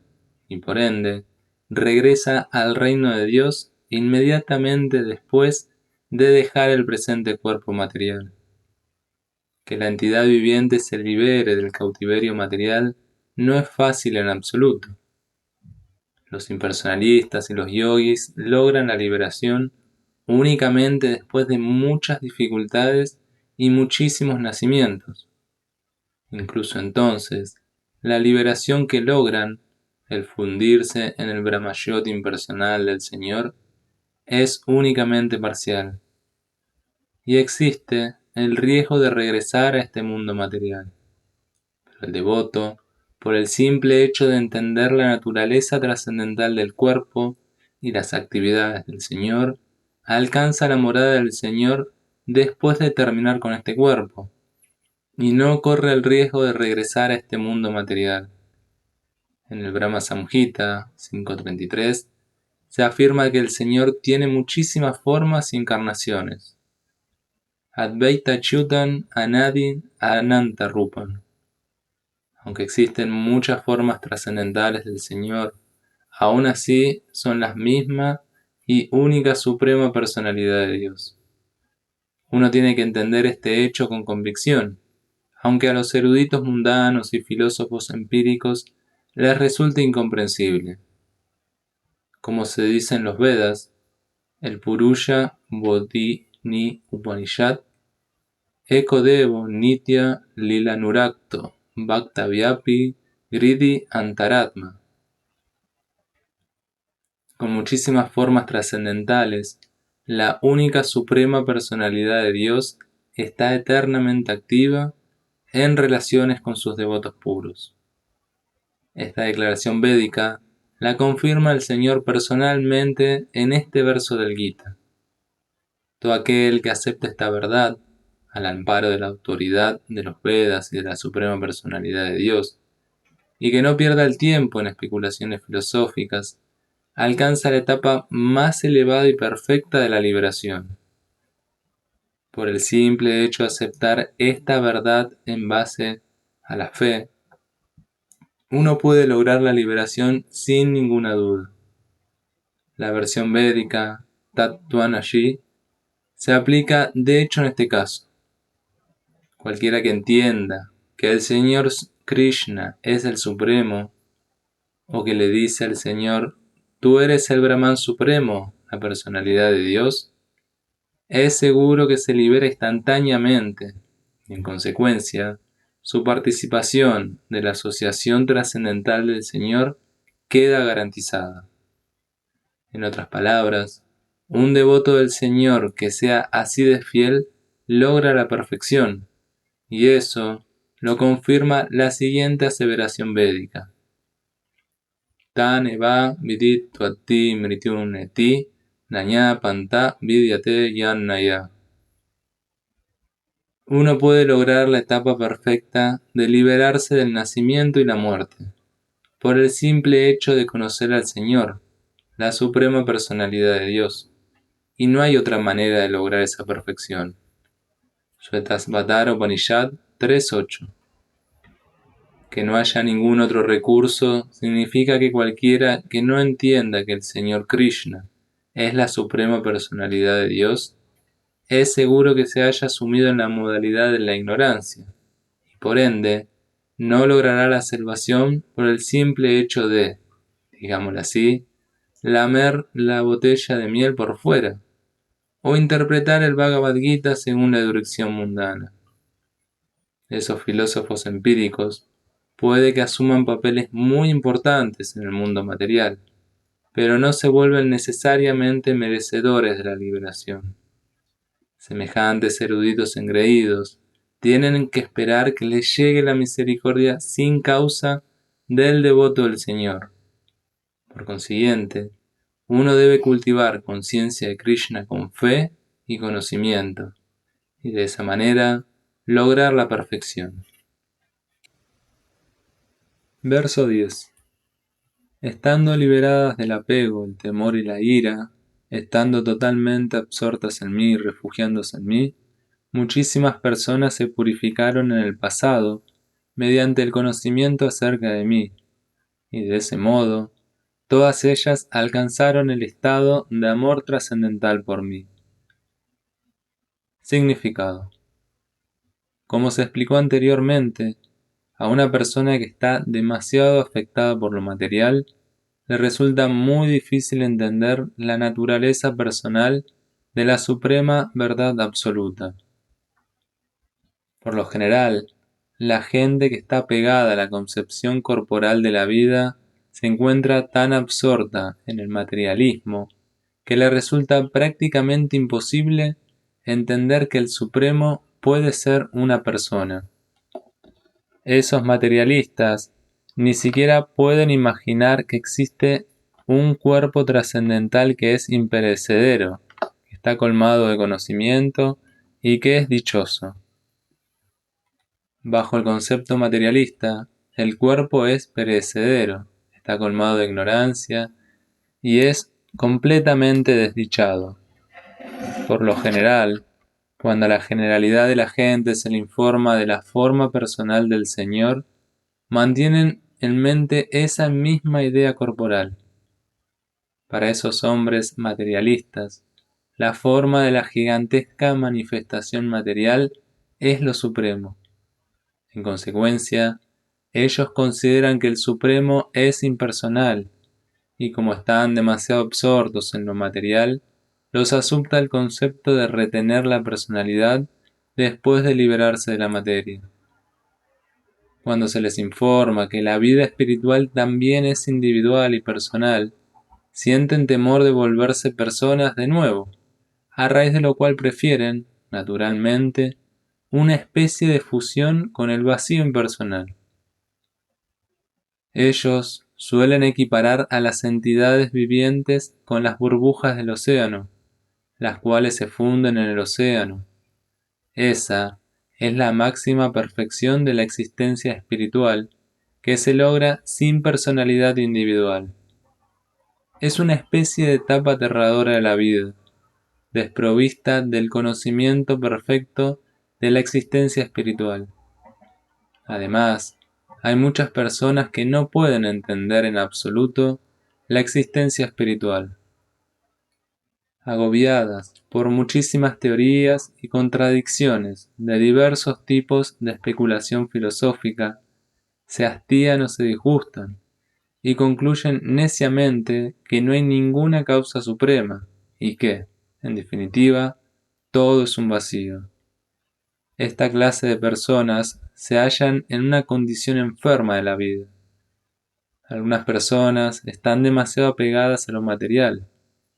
y por ende regresa al reino de Dios inmediatamente después de dejar el presente cuerpo material. Que la entidad viviente se libere del cautiverio material no es fácil en absoluto. Los impersonalistas y los yogis logran la liberación únicamente después de muchas dificultades y muchísimos nacimientos. Incluso entonces, la liberación que logran, el fundirse en el Brahmayot impersonal del Señor, es únicamente parcial. Y existe el riesgo de regresar a este mundo material. Pero el devoto, por el simple hecho de entender la naturaleza trascendental del cuerpo y las actividades del Señor, alcanza la morada del Señor después de terminar con este cuerpo, y no corre el riesgo de regresar a este mundo material. En el Brahma Samhita 5.33 se afirma que el Señor tiene muchísimas formas y encarnaciones. Advaita Chutan Anadi Ananta Rupan. Aunque existen muchas formas trascendentales del Señor, aún así son la misma y única suprema personalidad de Dios. Uno tiene que entender este hecho con convicción, aunque a los eruditos mundanos y filósofos empíricos les resulte incomprensible. Como se dice en los Vedas, el Purusha Bodhini Upanishad, Eko Devo Nitya Lila Nurakto Bhakta Vyapi Gridi Antaratma. Con muchísimas formas trascendentales, la única suprema personalidad de Dios está eternamente activa en relaciones con sus devotos puros. Esta declaración védica la confirma el Señor personalmente en este verso del Gita. Todo aquel que acepta esta verdad, al amparo de la autoridad de los Vedas y de la suprema personalidad de Dios, y que no pierda el tiempo en especulaciones filosóficas, alcanza la etapa más elevada y perfecta de la liberación. Por el simple hecho de aceptar esta verdad en base a la fe, uno puede lograr la liberación sin ninguna duda. La versión védica, Tattvamasi, se aplica de hecho en este caso. Cualquiera que entienda que el Señor Krishna es el Supremo, o que le dice al Señor, tú eres el Brahman Supremo, la personalidad de Dios, es seguro que se libera instantáneamente y, en consecuencia, su participación de la asociación trascendental del Señor queda garantizada. En otras palabras, un devoto del Señor que sea así de fiel logra la perfección, y eso lo confirma la siguiente aseveración védica. Tan eva vidit tvati mrityuneti naya panta vidyate yannaya. Uno puede lograr la etapa perfecta de liberarse del nacimiento y la muerte, por el simple hecho de conocer al Señor, la suprema personalidad de Dios, y no hay otra manera de lograr esa perfección. Shvetasvatara Upanishad 3.8. Que no haya ningún otro recurso significa que cualquiera que no entienda que el Señor Krishna es la suprema personalidad de Dios, es seguro que se haya sumido en la modalidad de la ignorancia, y por ende, no logrará la salvación por el simple hecho de, digámoslo así, lamer la botella de miel por fuera, o interpretar el Bhagavad Gita según la dirección mundana. Esos filósofos empíricos puede que asuman papeles muy importantes en el mundo material, pero no se vuelven necesariamente merecedores de la liberación. Semejantes eruditos engreídos tienen que esperar que les llegue la misericordia sin causa del devoto del Señor. Por consiguiente, uno debe cultivar conciencia de Krishna con fe y conocimiento, y de esa manera lograr la perfección. Verso 10. Estando liberadas del apego, el temor y la ira, estando totalmente absortas en mí y refugiándose en mí, muchísimas personas se purificaron en el pasado mediante el conocimiento acerca de mí, y de ese modo, todas ellas alcanzaron el estado de amor trascendental por mí. Significado. Como se explicó anteriormente, a una persona que está demasiado afectada por lo material, le resulta muy difícil entender la naturaleza personal de la suprema verdad absoluta. Por lo general, la gente que está pegada a la concepción corporal de la vida se encuentra tan absorta en el materialismo que le resulta prácticamente imposible entender que el Supremo puede ser una persona. Esos materialistas ni siquiera pueden imaginar que existe un cuerpo trascendental que es imperecedero, que está colmado de conocimiento y que es dichoso. Bajo el concepto materialista, el cuerpo es perecedero, está colmado de ignorancia y es completamente desdichado. Por lo general, cuando a la generalidad de la gente se le informa de la forma personal del Señor, mantienen en mente esa misma idea corporal. Para esos hombres materialistas, la forma de la gigantesca manifestación material es lo supremo. En consecuencia, ellos consideran que el Supremo es impersonal, y como están demasiado absortos en lo material, los asusta el concepto de retener la personalidad después de liberarse de la materia. Cuando se les informa que la vida espiritual también es individual y personal, sienten temor de volverse personas de nuevo, a raíz de lo cual prefieren, naturalmente, una especie de fusión con el vacío impersonal. Ellos suelen equiparar a las entidades vivientes con las burbujas del océano, las cuales se funden en el océano. Esa es la máxima perfección de la existencia espiritual, que se logra sin personalidad individual. Es una especie de etapa aterradora de la vida, desprovista del conocimiento perfecto de la existencia espiritual. Además, hay muchas personas que no pueden entender en absoluto la existencia espiritual. agobiadas por muchísimas teorías y contradicciones de diversos tipos de especulación filosófica, se hastían o se disgustan, y concluyen neciamente que no hay ninguna causa suprema, y que, en definitiva, todo es un vacío. Esta clase de personas se hallan en una condición enferma de la vida. Algunas personas están demasiado apegadas a lo material,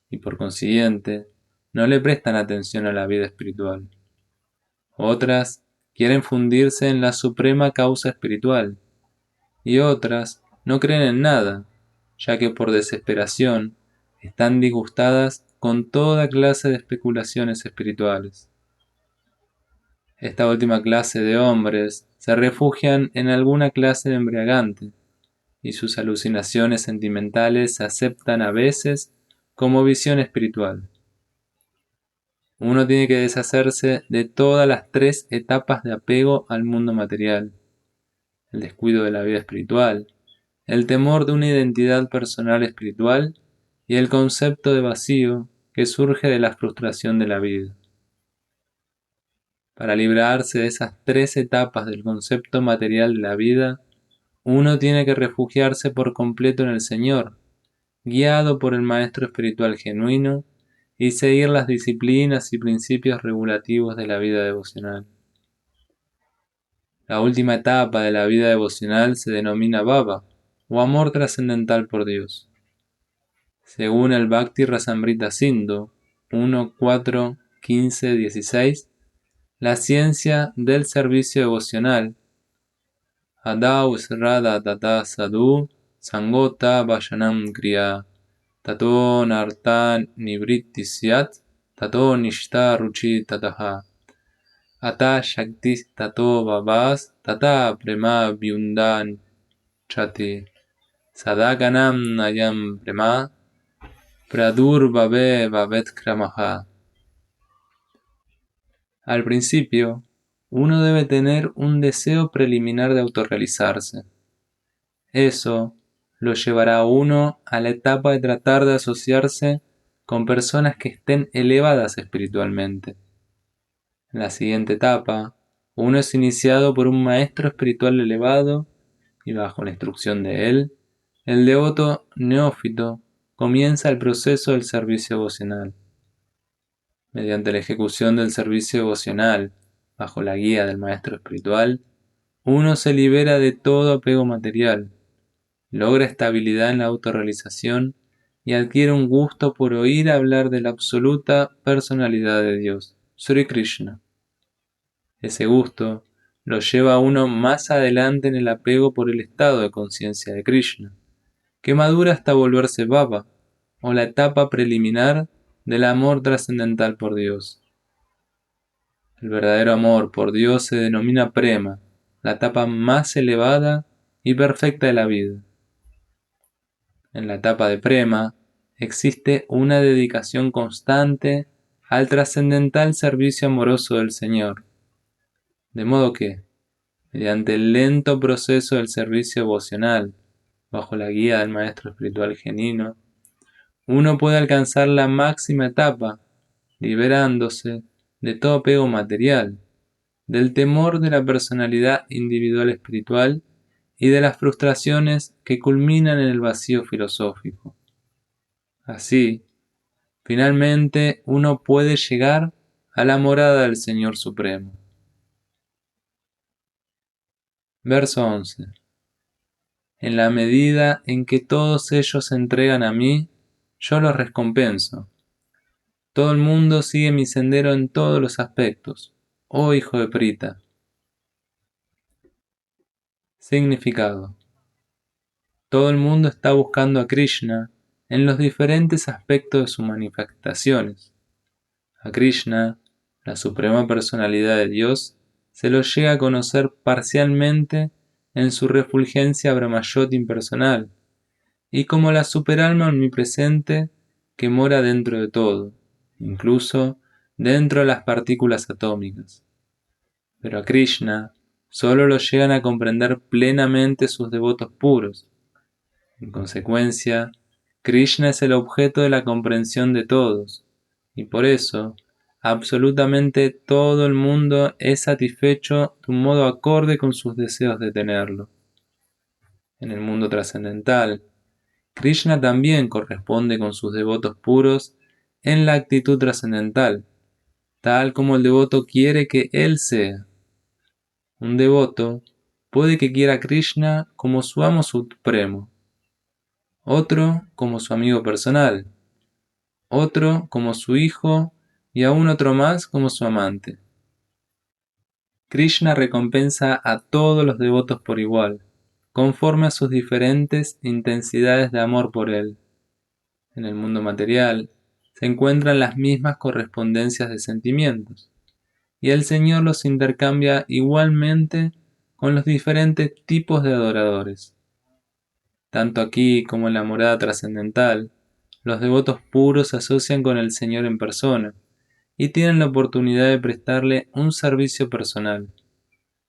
y por consiguiente, no le prestan atención a la vida espiritual. Otras quieren fundirse en la suprema causa espiritual, y otras no creen en nada, ya que por desesperación están disgustadas con toda clase de especulaciones espirituales. Esta última clase de hombres se refugian en alguna clase de embriagante, y sus alucinaciones sentimentales se aceptan a veces como visión espiritual. Uno tiene que deshacerse de todas las tres etapas de apego al mundo material: el descuido de la vida espiritual, el temor de una identidad personal espiritual y el concepto de vacío que surge de la frustración de la vida. Para librarse de esas tres etapas del concepto material de la vida, uno tiene que refugiarse por completo en el Señor, guiado por el Maestro espiritual genuino, y seguir las disciplinas y principios regulativos de la vida devocional. La última etapa de la vida devocional se denomina Bhava, o amor trascendental por Dios. Según el Bhakti Rasamrita Sindhu 1.4.15.16, la ciencia del servicio devocional, Adau Srada Tata Sadhu Sangota Vajanam Kriya, Tato Narta Nivritti Syat, Tato Nishta Ruchi Tataha, Ata Shakti Tato Babas, Tata Prema Vyundan Chati, Sadakanam Nayam Prema, Pradurbhave Bhavet Kramaha. Al principio, uno debe tener un deseo preliminar de autorrealizarse. Eso lo llevará a uno a la etapa de tratar de asociarse con personas que estén elevadas espiritualmente. En la siguiente etapa, uno es iniciado por un maestro espiritual elevado y bajo la instrucción de él, el devoto neófito comienza el proceso del servicio devocional. Mediante la ejecución del servicio devocional, bajo la guía del maestro espiritual, uno se libera de todo apego material, logra estabilidad en la autorrealización y adquiere un gusto por oír hablar de la absoluta personalidad de Dios, Sri Krishna. Ese gusto lo lleva a uno más adelante en el apego por el estado de conciencia de Krishna, que madura hasta volverse Bhava, o la etapa preliminar del amor trascendental por Dios. El verdadero amor por Dios se denomina Prema, la etapa más elevada y perfecta de la vida. En la etapa de Prema existe una dedicación constante al trascendental servicio amoroso del Señor, de modo que, mediante el lento proceso del servicio devocional, bajo la guía del Maestro Espiritual Genuino, uno puede alcanzar la máxima etapa, liberándose de todo apego material, del temor de la personalidad individual espiritual y de las frustraciones que culminan en el vacío filosófico. Así, finalmente uno puede llegar a la morada del Señor Supremo. Verso 11. En la medida en que todos ellos se entregan a mí, yo los recompenso. Todo el mundo sigue mi sendero en todos los aspectos, oh hijo de Prita. Significado: todo el mundo está buscando a Krishna en los diferentes aspectos de sus manifestaciones. A Krishna, la suprema personalidad de Dios, se lo llega a conocer parcialmente en su refulgencia Brahmayot impersonal, y como la superalma omnipresente que mora dentro de todo, incluso dentro de las partículas atómicas. Pero a Krishna solo lo llegan a comprender plenamente sus devotos puros. En consecuencia, Krishna es el objeto de la comprensión de todos, y por eso absolutamente todo el mundo es satisfecho de un modo acorde con sus deseos de tenerlo. En el mundo trascendental, Krishna también corresponde con sus devotos puros en la actitud trascendental, tal como el devoto quiere que él sea. Un devoto puede que quiera a Krishna como su amo supremo, otro como su amigo personal, otro como su hijo y aún otro más como su amante. Krishna recompensa a todos los devotos por igual, conforme a sus diferentes intensidades de amor por él. En el mundo material se encuentran las mismas correspondencias de sentimientos, y el Señor los intercambia igualmente con los diferentes tipos de adoradores. Tanto aquí como en la morada trascendental, los devotos puros se asocian con el Señor en persona y tienen la oportunidad de prestarle un servicio personal,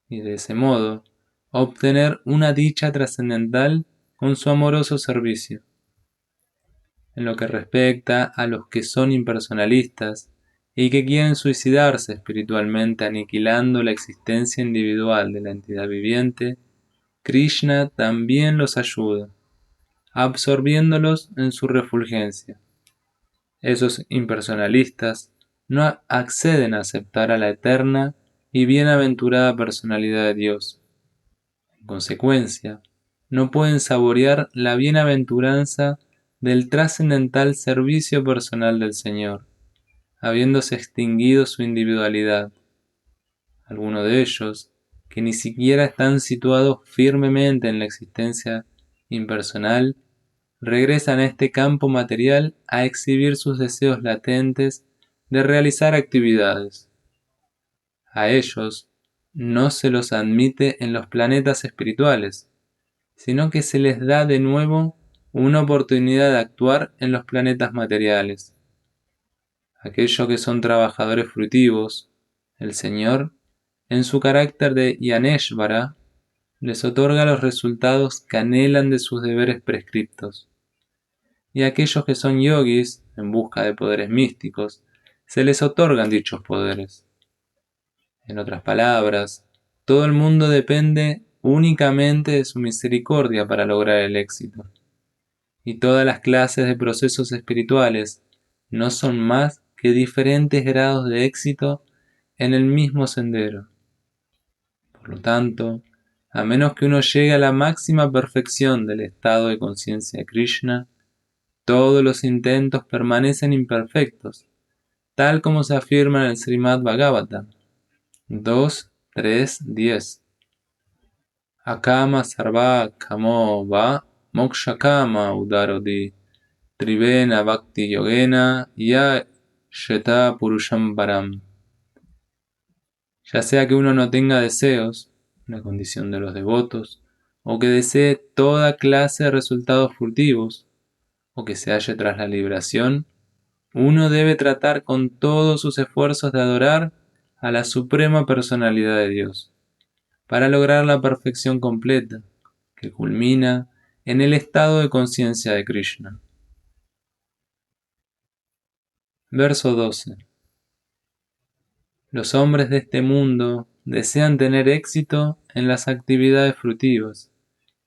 y de ese modo obtener una dicha trascendental con su amoroso servicio. En lo que respecta a los que son impersonalistas y que quieren suicidarse espiritualmente aniquilando la existencia individual de la entidad viviente, Krishna también los ayuda, absorbiéndolos en su refulgencia. Esos impersonalistas no acceden a aceptar a la eterna y bienaventurada personalidad de Dios. En consecuencia, no pueden saborear la bienaventuranza del trascendental servicio personal del Señor, habiéndose extinguido su individualidad. Algunos de ellos, que ni siquiera están situados firmemente en la existencia impersonal, regresan a este campo material a exhibir sus deseos latentes de realizar actividades. A ellos no se los admite en los planetas espirituales, sino que se les da de nuevo una oportunidad de actuar en los planetas materiales. Aquellos que son trabajadores fruitivos, el Señor, en su carácter de Yaneshvara, les otorga los resultados que anhelan de sus deberes prescriptos. Y a aquellos que son yogis, en busca de poderes místicos, se les otorgan dichos poderes. En otras palabras, todo el mundo depende únicamente de su misericordia para lograr el éxito. Y todas las clases de procesos espirituales no son más que diferentes grados de éxito en el mismo sendero. Por lo tanto, a menos que uno llegue a la máxima perfección del estado de conciencia de Krishna, todos los intentos permanecen imperfectos, tal como se afirma en el Srimad Bhagavatam 2.3.10. Akama sarva kamo va moksha kama udarodi trivena bhakti yogena ya sheta purusham param. Ya sea que uno no tenga deseos, una condición de los devotos, o que desee toda clase de resultados furtivos, o que se halle tras la liberación, uno debe tratar con todos sus esfuerzos de adorar a la suprema personalidad de Dios, para lograr la perfección completa, que culmina en el estado de conciencia de Krishna. Verso 12. Los hombres de este mundo desean tener éxito en las actividades fruitivas,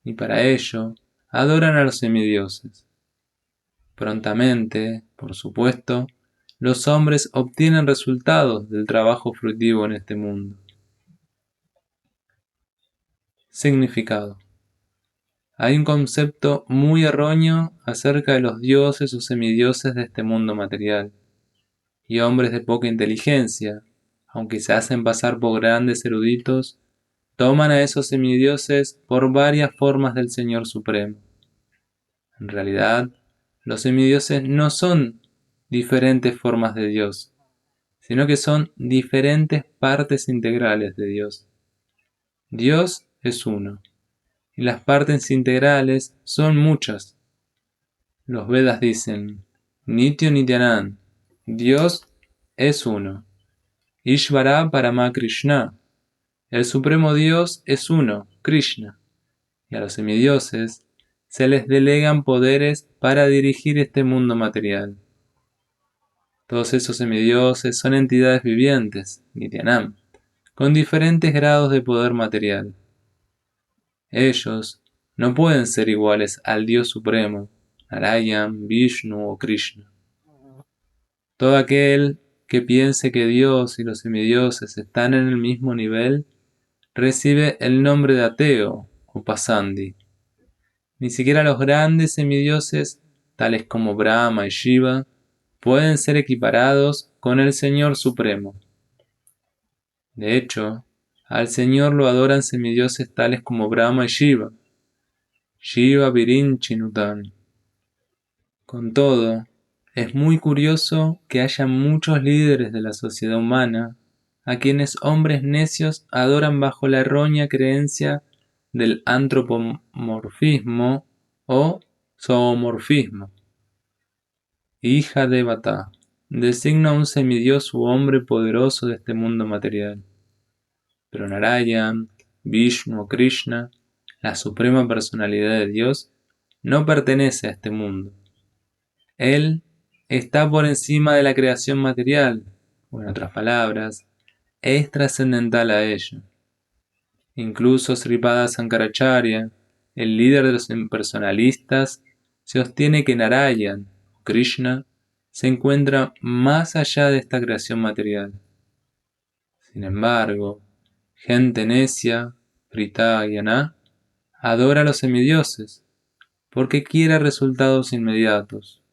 y para ello adoran a los semidioses. Prontamente, por supuesto, los hombres obtienen resultados del trabajo fruitivo en este mundo. Significado. Hay un concepto muy erróneo acerca de los dioses o semidioses de este mundo material, y hombres de poca inteligencia, aunque se hacen pasar por grandes eruditos, toman a esos semidioses por varias formas del Señor Supremo. En realidad, los semidioses no son diferentes formas de Dios, sino que son diferentes partes integrales de Dios. Dios es uno, y las partes integrales son muchas. Los Vedas dicen, Nityo Nityanand, Dios es uno. Ishvara Parama Krishna, el supremo Dios es uno, Krishna. Y a los semidioses se les delegan poderes para dirigir este mundo material. Todos esos semidioses son entidades vivientes, Nityanam, con diferentes grados de poder material. Ellos no pueden ser iguales al Dios Supremo, Narayan, Vishnu o Krishna. Todo aquel que piense que Dios y los semidioses están en el mismo nivel recibe el nombre de ateo o pasandi. Ni siquiera los grandes semidioses, tales como Brahma y Shiva, pueden ser equiparados con el Señor Supremo. De hecho, al Señor lo adoran semidioses tales como Brahma y Shiva, Shiva Virinchinutan. Con todo, es muy curioso que haya muchos líderes de la sociedad humana a quienes hombres necios adoran bajo la errónea creencia del antropomorfismo o zoomorfismo. Hija de Bata designa a un semidios u hombre poderoso de este mundo material. Pero Narayan, Vishnu o Krishna, la suprema personalidad de Dios, no pertenece a este mundo. Él está por encima de la creación material, o en otras palabras, es trascendental a ello. Incluso Sripada Sankaracharya, el líder de los impersonalistas, sostiene que Narayan, o Krishna, se encuentra más allá de esta creación material. Sin embargo, gente necia, Pritayana, adora a los semidioses, porque quiere resultados inmediatos.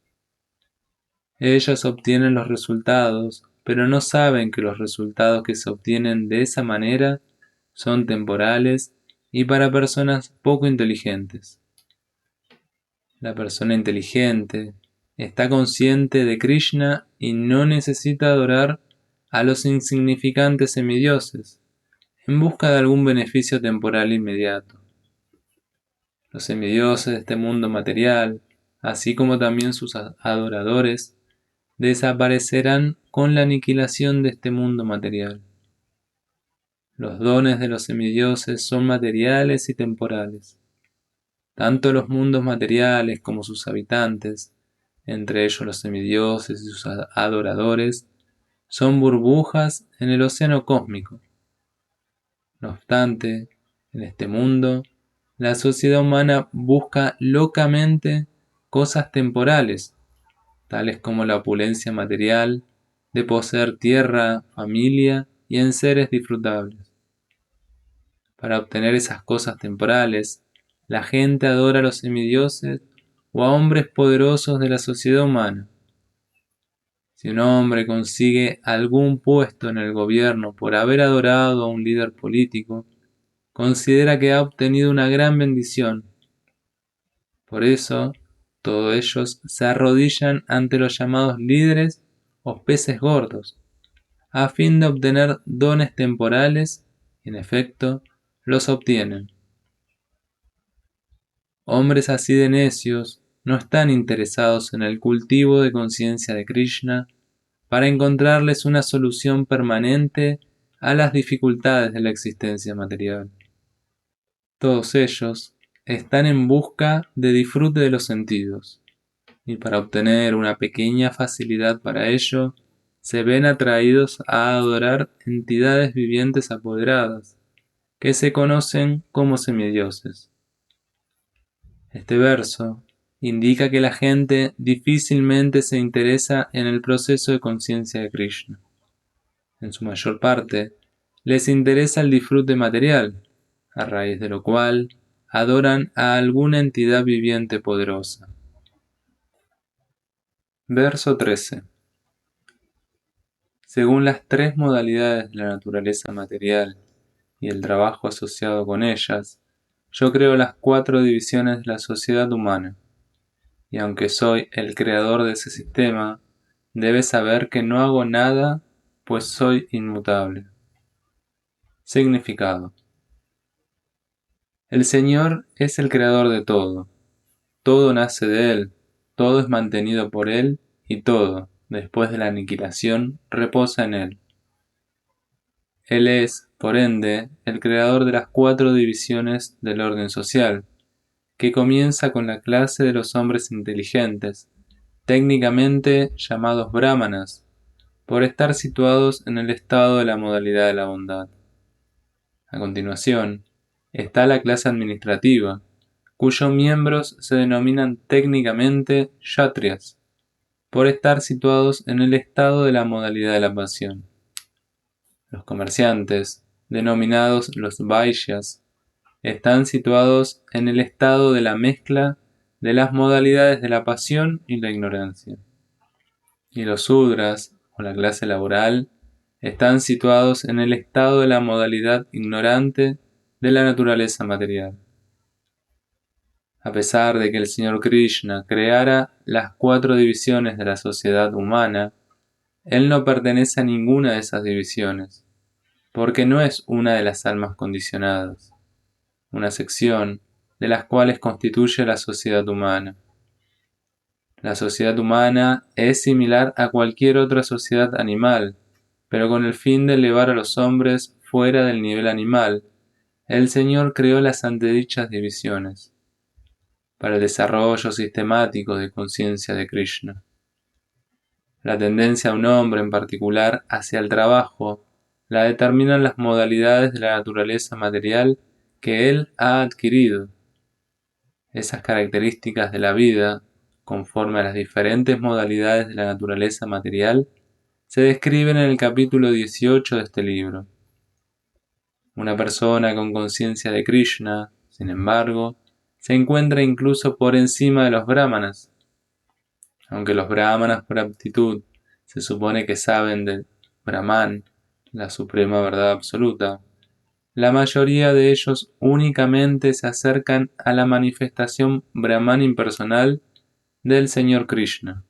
Ellos obtienen los resultados, pero no saben que los resultados que se obtienen de esa manera son temporales y para personas poco inteligentes. La persona inteligente está consciente de Krishna y no necesita adorar a los insignificantes semidioses en busca de algún beneficio temporal inmediato. Los semidioses de este mundo material, así como también sus adoradores, desaparecerán con la aniquilación de este mundo material. Los dones de los semidioses son materiales y temporales. Tanto los mundos materiales como sus habitantes, entre ellos los semidioses y sus adoradores, son burbujas en el océano cósmico. No obstante, en este mundo, la sociedad humana busca locamente cosas temporales, tales como la opulencia material, de poseer tierra, familia y enseres disfrutables. Para obtener esas cosas temporales, la gente adora a los semidioses o a hombres poderosos de la sociedad humana. Si un hombre consigue algún puesto en el gobierno por haber adorado a un líder político, considera que ha obtenido una gran bendición. Por eso, todos ellos se arrodillan ante los llamados líderes o peces gordos, a fin de obtener dones temporales, y en efecto, los obtienen. Hombres así de necios no están interesados en el cultivo de conciencia de Krishna para encontrarles una solución permanente a las dificultades de la existencia material. Todos ellos están en busca de disfrute de los sentidos, y para obtener una pequeña facilidad para ello, se ven atraídos a adorar entidades vivientes apoderadas, que se conocen como semidioses. Este verso indica que la gente difícilmente se interesa en el proceso de conciencia de Krishna. En su mayor parte, les interesa el disfrute material, a raíz de lo cual adoran a alguna entidad viviente poderosa. Verso 13. Según las tres modalidades de la naturaleza material y el trabajo asociado con ellas, yo creo las cuatro divisiones de la sociedad humana. Y aunque soy el creador de ese sistema, debes saber que no hago nada, pues soy inmutable. Significado. El Señor es el creador de todo. Todo nace de Él, todo es mantenido por Él y todo, después de la aniquilación, reposa en Él. Él es, por ende, el creador de las cuatro divisiones del orden social, que comienza con la clase de los hombres inteligentes, técnicamente llamados brahmanas, por estar situados en el estado de la modalidad de la bondad. A continuación, está la clase administrativa, cuyos miembros se denominan técnicamente kshatriyas, por estar situados en el estado de la modalidad de la pasión. Los comerciantes, denominados los vaishyas, están situados en el estado de la mezcla de las modalidades de la pasión y la ignorancia. Y los sudras, o la clase laboral, están situados en el estado de la modalidad ignorante de la naturaleza material. A pesar de que el Señor Krishna creara las 4 divisiones de la sociedad humana, Él no pertenece a ninguna de esas divisiones, porque no es una de las almas condicionadas, una sección de las cuales constituye la sociedad humana. La sociedad humana es similar a cualquier otra sociedad animal, pero con el fin de elevar a los hombres fuera del nivel animal, el Señor creó las antedichas divisiones para el desarrollo sistemático de conciencia de Krishna. La tendencia de un hombre en particular hacia el trabajo la determinan las modalidades de la naturaleza material que él ha adquirido. Esas características de la vida, conforme a las diferentes modalidades de la naturaleza material, se describen en el capítulo 18 de este libro. Una persona con conciencia de Krishna, sin embargo, se encuentra incluso por encima de los brahmanas. Aunque los brahmanas por aptitud se supone que saben del Brahman, la suprema verdad absoluta, la mayoría de ellos únicamente se acercan a la manifestación Brahman impersonal del Señor Krishna.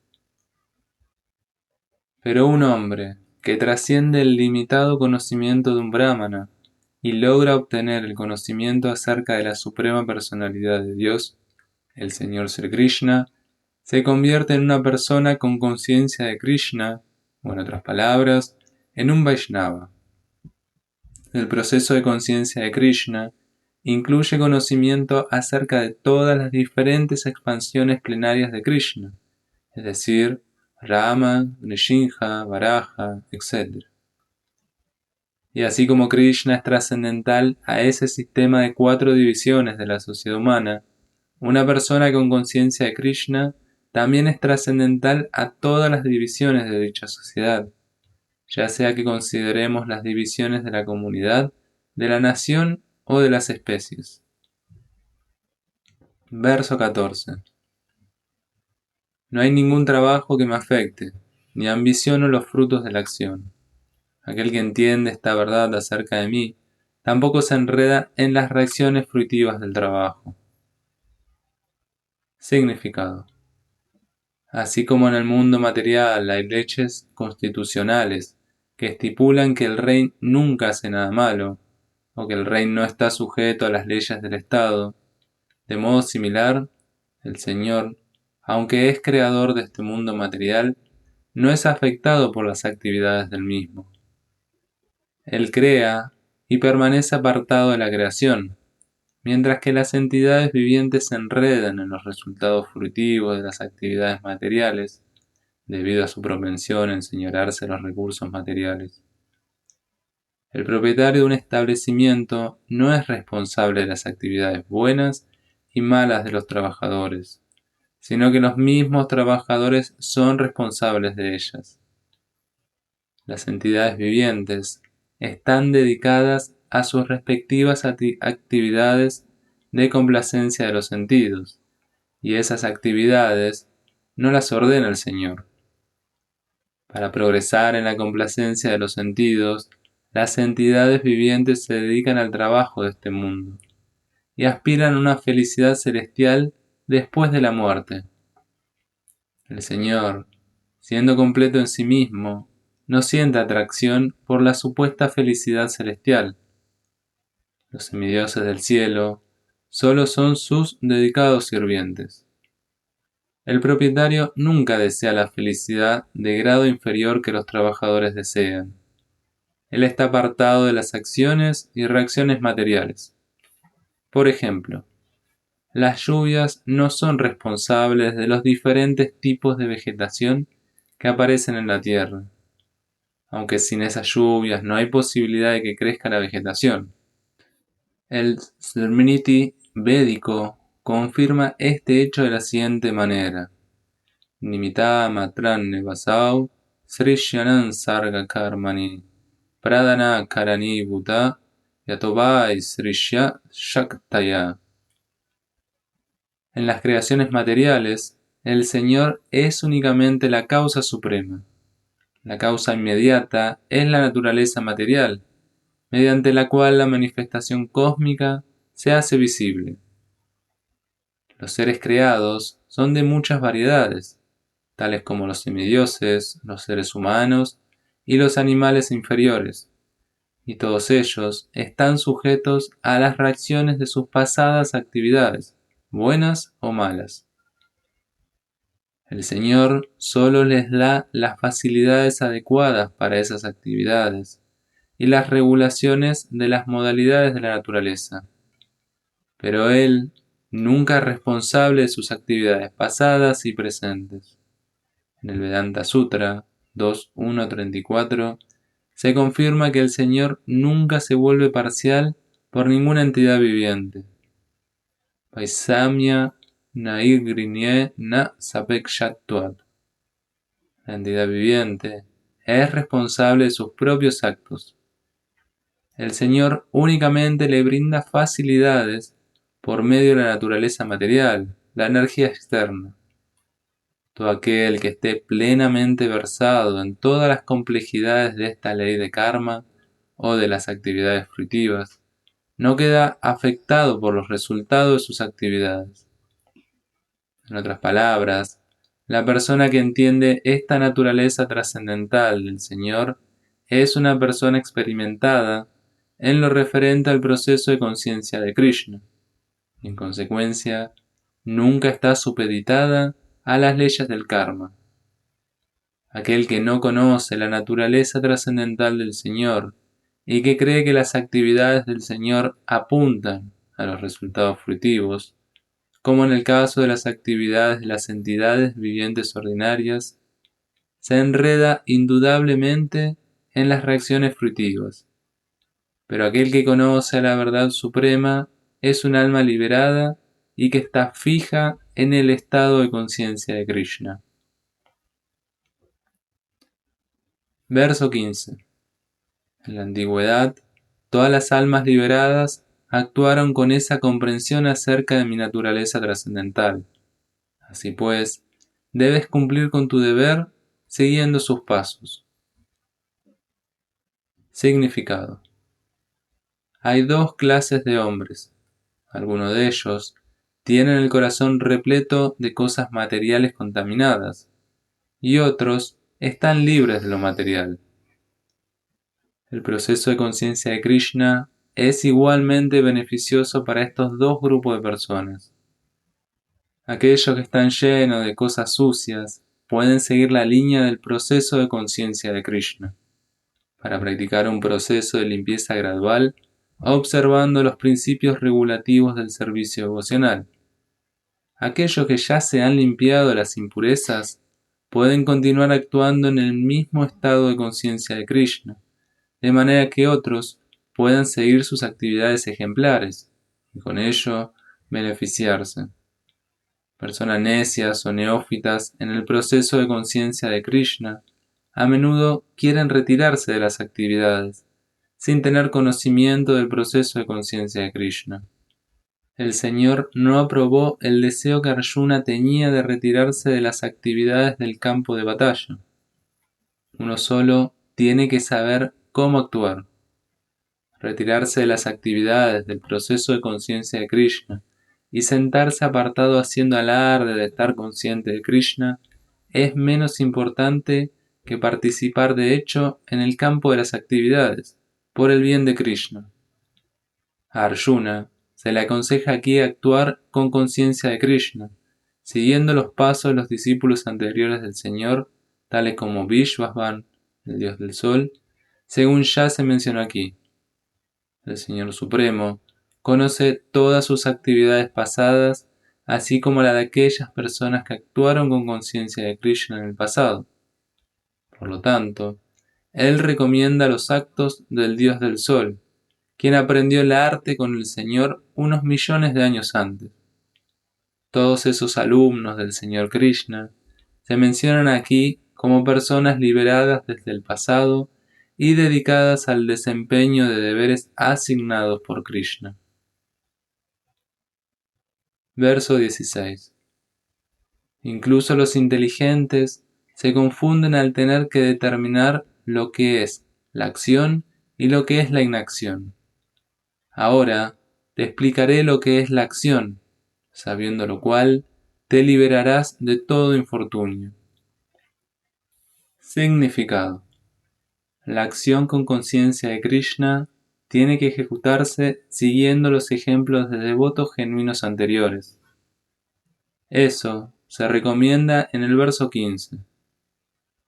Pero un hombre que trasciende el limitado conocimiento de un brahmana y logra obtener el conocimiento acerca de la suprema personalidad de Dios, el Señor Sri Krishna, se convierte en una persona con conciencia de Krishna, o en otras palabras, en un Vaishnava. El proceso de conciencia de Krishna incluye conocimiento acerca de todas las diferentes expansiones plenarias de Krishna, es decir, Rama, Nrsimha, Varaha, etc. Y así como Krishna es trascendental a ese sistema de 4 divisiones de la sociedad humana, una persona con conciencia de Krishna también es trascendental a todas las divisiones de dicha sociedad, ya sea que consideremos las divisiones de la comunidad, de la nación o de las especies. Verso 14. No hay ningún trabajo que me afecte, ni ambiciono los frutos de la acción. Aquel que entiende esta verdad acerca de mí, tampoco se enreda en las reacciones fruitivas del trabajo. Significado. Así como en el mundo material hay leyes constitucionales que estipulan que el rey nunca hace nada malo, o que el rey no está sujeto a las leyes del Estado, de modo similar, el Señor, aunque es creador de este mundo material, no es afectado por las actividades del mismo. Él crea y permanece apartado de la creación, mientras que las entidades vivientes se enredan en los resultados fruitivos de las actividades materiales, debido a su propensión a enseñorearse de los recursos materiales. El propietario de un establecimiento no es responsable de las actividades buenas y malas de los trabajadores, sino que los mismos trabajadores son responsables de ellas. Las entidades vivientes están dedicadas a sus respectivas actividades de complacencia de los sentidos, y esas actividades no las ordena el Señor. Para progresar en la complacencia de los sentidos, las entidades vivientes se dedican al trabajo de este mundo y aspiran a una felicidad celestial después de la muerte. El Señor, siendo completo en sí mismo, no siente atracción por la supuesta felicidad celestial. Los semidioses del cielo solo son sus dedicados sirvientes. El propietario nunca desea la felicidad de grado inferior que los trabajadores desean. Él está apartado de las acciones y reacciones materiales. Por ejemplo, las lluvias no son responsables de los diferentes tipos de vegetación que aparecen en la tierra. aunque sin esas lluvias no hay posibilidad de que crezca la vegetación. El Smriti védico confirma este hecho de la siguiente manera: Nimitta matran vasau srishyanam sarga karmani pradana karani bhuta yatovai srishya shaktaya. En las creaciones materiales, el Señor es únicamente la causa suprema. La causa inmediata es la naturaleza material, mediante la cual la manifestación cósmica se hace visible. Los seres creados son de muchas variedades, tales como los semidioses, los seres humanos y los animales inferiores, y todos ellos están sujetos a las reacciones de sus pasadas actividades, buenas o malas. El Señor solo les da las facilidades adecuadas para esas actividades y las regulaciones de las modalidades de la naturaleza. Pero Él nunca es responsable de sus actividades pasadas y presentes. En el Vedanta Sutra 2.1.34 se confirma que el Señor nunca se vuelve parcial por ninguna entidad viviente. Vaisamya naigrinye na sapekshatvat. La entidad viviente es responsable de sus propios actos. El Señor únicamente le brinda facilidades por medio de la naturaleza material, la energía externa. Todo aquel que esté plenamente versado en todas las complejidades de esta ley de karma o de las actividades fruitivas, no queda afectado por los resultados de sus actividades. En otras palabras, la persona que entiende esta naturaleza trascendental del Señor es una persona experimentada en lo referente al proceso de conciencia de Krishna. En consecuencia, nunca está supeditada a las leyes del karma. Aquel que no conoce la naturaleza trascendental del Señor y que cree que las actividades del Señor apuntan a los resultados fruitivos, como en el caso de las actividades de las entidades vivientes ordinarias, se enreda indudablemente en las reacciones fruitivas. Pero aquel que conoce a la verdad suprema es un alma liberada y que está fija en el estado de conciencia de Krishna. Verso 15. En la antigüedad, todas las almas liberadas actuaron con esa comprensión acerca de mi naturaleza trascendental. Así pues, debes cumplir con tu deber siguiendo sus pasos. Significado. Hay dos clases de hombres. Algunos de ellos tienen el corazón repleto de cosas materiales contaminadas, y otros están libres de lo material. El proceso de conciencia de Krishna es igualmente beneficioso para estos dos grupos de personas. Aquellos que están llenos de cosas sucias pueden seguir la línea del proceso de conciencia de Krishna, para practicar un proceso de limpieza gradual, observando los principios regulativos del servicio devocional. Aquellos que ya se han limpiado de las impurezas pueden continuar actuando en el mismo estado de conciencia de Krishna, de manera que otros puedan seguir sus actividades ejemplares y con ello beneficiarse. Personas necias o neófitas en el proceso de conciencia de Krishna a menudo quieren retirarse de las actividades, sin tener conocimiento del proceso de conciencia de Krishna. El Señor no aprobó el deseo que Arjuna tenía de retirarse de las actividades del campo de batalla. Uno solo tiene que saber cómo actuar. Retirarse de las actividades del proceso de conciencia de Krishna y sentarse apartado haciendo alarde de estar consciente de Krishna es menos importante que participar de hecho en el campo de las actividades, por el bien de Krishna. A Arjuna se le aconseja aquí actuar con conciencia de Krishna, siguiendo los pasos de los discípulos anteriores del Señor, tales como Vishvasvan, el dios del sol, según ya se mencionó aquí. El Señor Supremo conoce todas sus actividades pasadas, así como la de aquellas personas que actuaron con conciencia de Krishna en el pasado. Por lo tanto, Él recomienda los actos del dios del sol, quien aprendió el arte con el Señor unos millones de años antes. Todos esos alumnos del Señor Krishna se mencionan aquí como personas liberadas desde el pasado y dedicadas al desempeño de deberes asignados por Krishna. Verso 16. Incluso los inteligentes se confunden al tener que determinar lo que es la acción y lo que es la inacción. Ahora te explicaré lo que es la acción, sabiendo lo cual te liberarás de todo infortunio. Significado. La acción con conciencia de Krishna tiene que ejecutarse siguiendo los ejemplos de devotos genuinos anteriores. Eso se recomienda en el verso 15.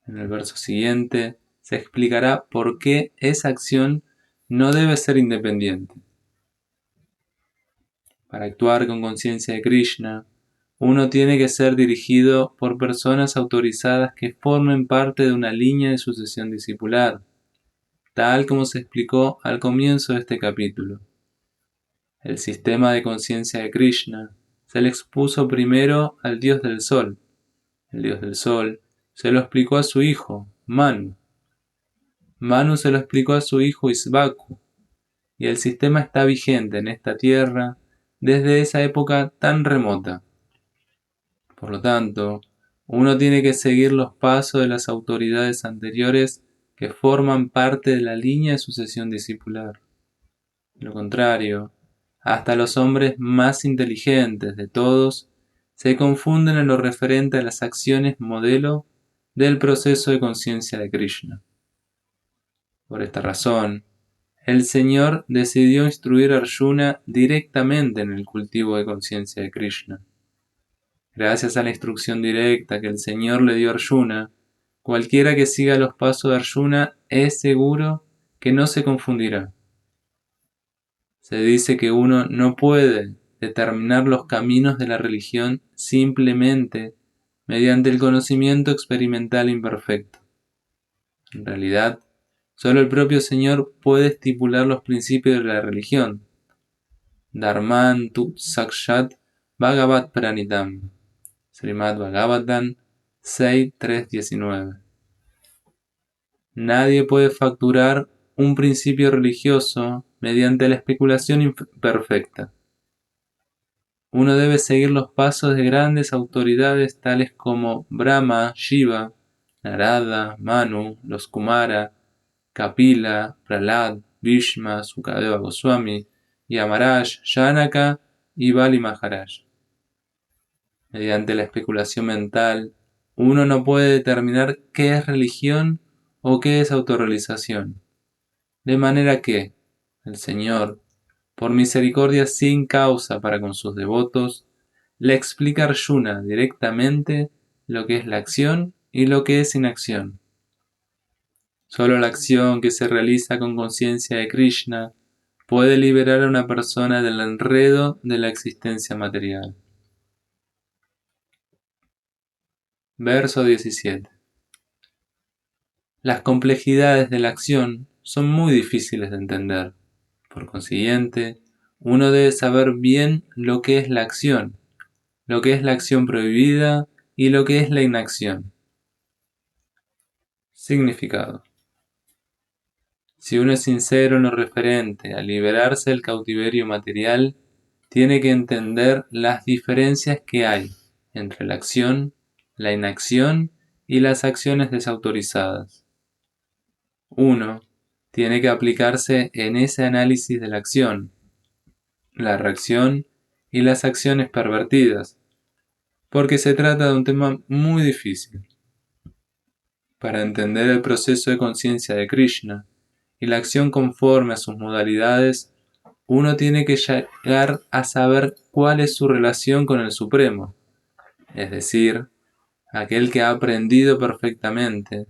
En el verso siguiente se explicará por qué esa acción no debe ser independiente. Para actuar con conciencia de Krishna, uno tiene que ser dirigido por personas autorizadas que formen parte de una línea de sucesión discipular, tal como se explicó al comienzo de este capítulo. El sistema de conciencia de Krishna se le expuso primero al dios del sol. El dios del sol se lo explicó a su hijo, Manu. Manu se lo explicó a su hijo Isvaku, y el sistema está vigente en esta tierra desde esa época tan remota. Por lo tanto, uno tiene que seguir los pasos de las autoridades anteriores que forman parte de la línea de sucesión discipular. De lo contrario, hasta los hombres más inteligentes de todos se confunden en lo referente a las acciones modelo del proceso de conciencia de Krishna. Por esta razón, el Señor decidió instruir a Arjuna directamente en el cultivo de conciencia de Krishna. Gracias a la instrucción directa que el Señor le dio a Arjuna, cualquiera que siga los pasos de Arjuna es seguro que no se confundirá. Se dice que uno no puede determinar los caminos de la religión simplemente mediante el conocimiento experimental imperfecto. En realidad, solo el propio Señor puede estipular los principios de la religión. Dharman tu sakshat bhagavat pranitam. Srimad Bhagavatam 6.3.19. Nadie puede facturar un principio religioso mediante la especulación imperfecta. Uno debe seguir los pasos de grandes autoridades tales como Brahma, Shiva, Narada, Manu, los Kumara, Kapila, Prahlad, Bhishma, Sukadeva Goswami, Yamaraj, Janaka y Bali Maharaj. Mediante la especulación mental, uno no puede determinar qué es religión o qué es autorrealización. De manera que el Señor, por misericordia sin causa para con sus devotos, le explica a Arjuna directamente lo que es la acción y lo que es inacción. Solo la acción que se realiza con conciencia de Krishna puede liberar a una persona del enredo de la existencia material. Verso 17. Las complejidades de la acción son muy difíciles de entender. Por consiguiente, uno debe saber bien lo que es la acción prohibida y lo que es la inacción. Significado. Si uno es sincero en lo referente a liberarse del cautiverio material, tiene que entender las diferencias que hay entre la acción, la inacción y las acciones desautorizadas. Uno tiene que aplicarse en ese análisis de la acción, la reacción y las acciones pervertidas, porque se trata de un tema muy difícil. Para entender el proceso de conciencia de Krishna y la acción conforme a sus modalidades, uno tiene que llegar a saber cuál es su relación con el Supremo, es decir, aquel que ha aprendido perfectamente,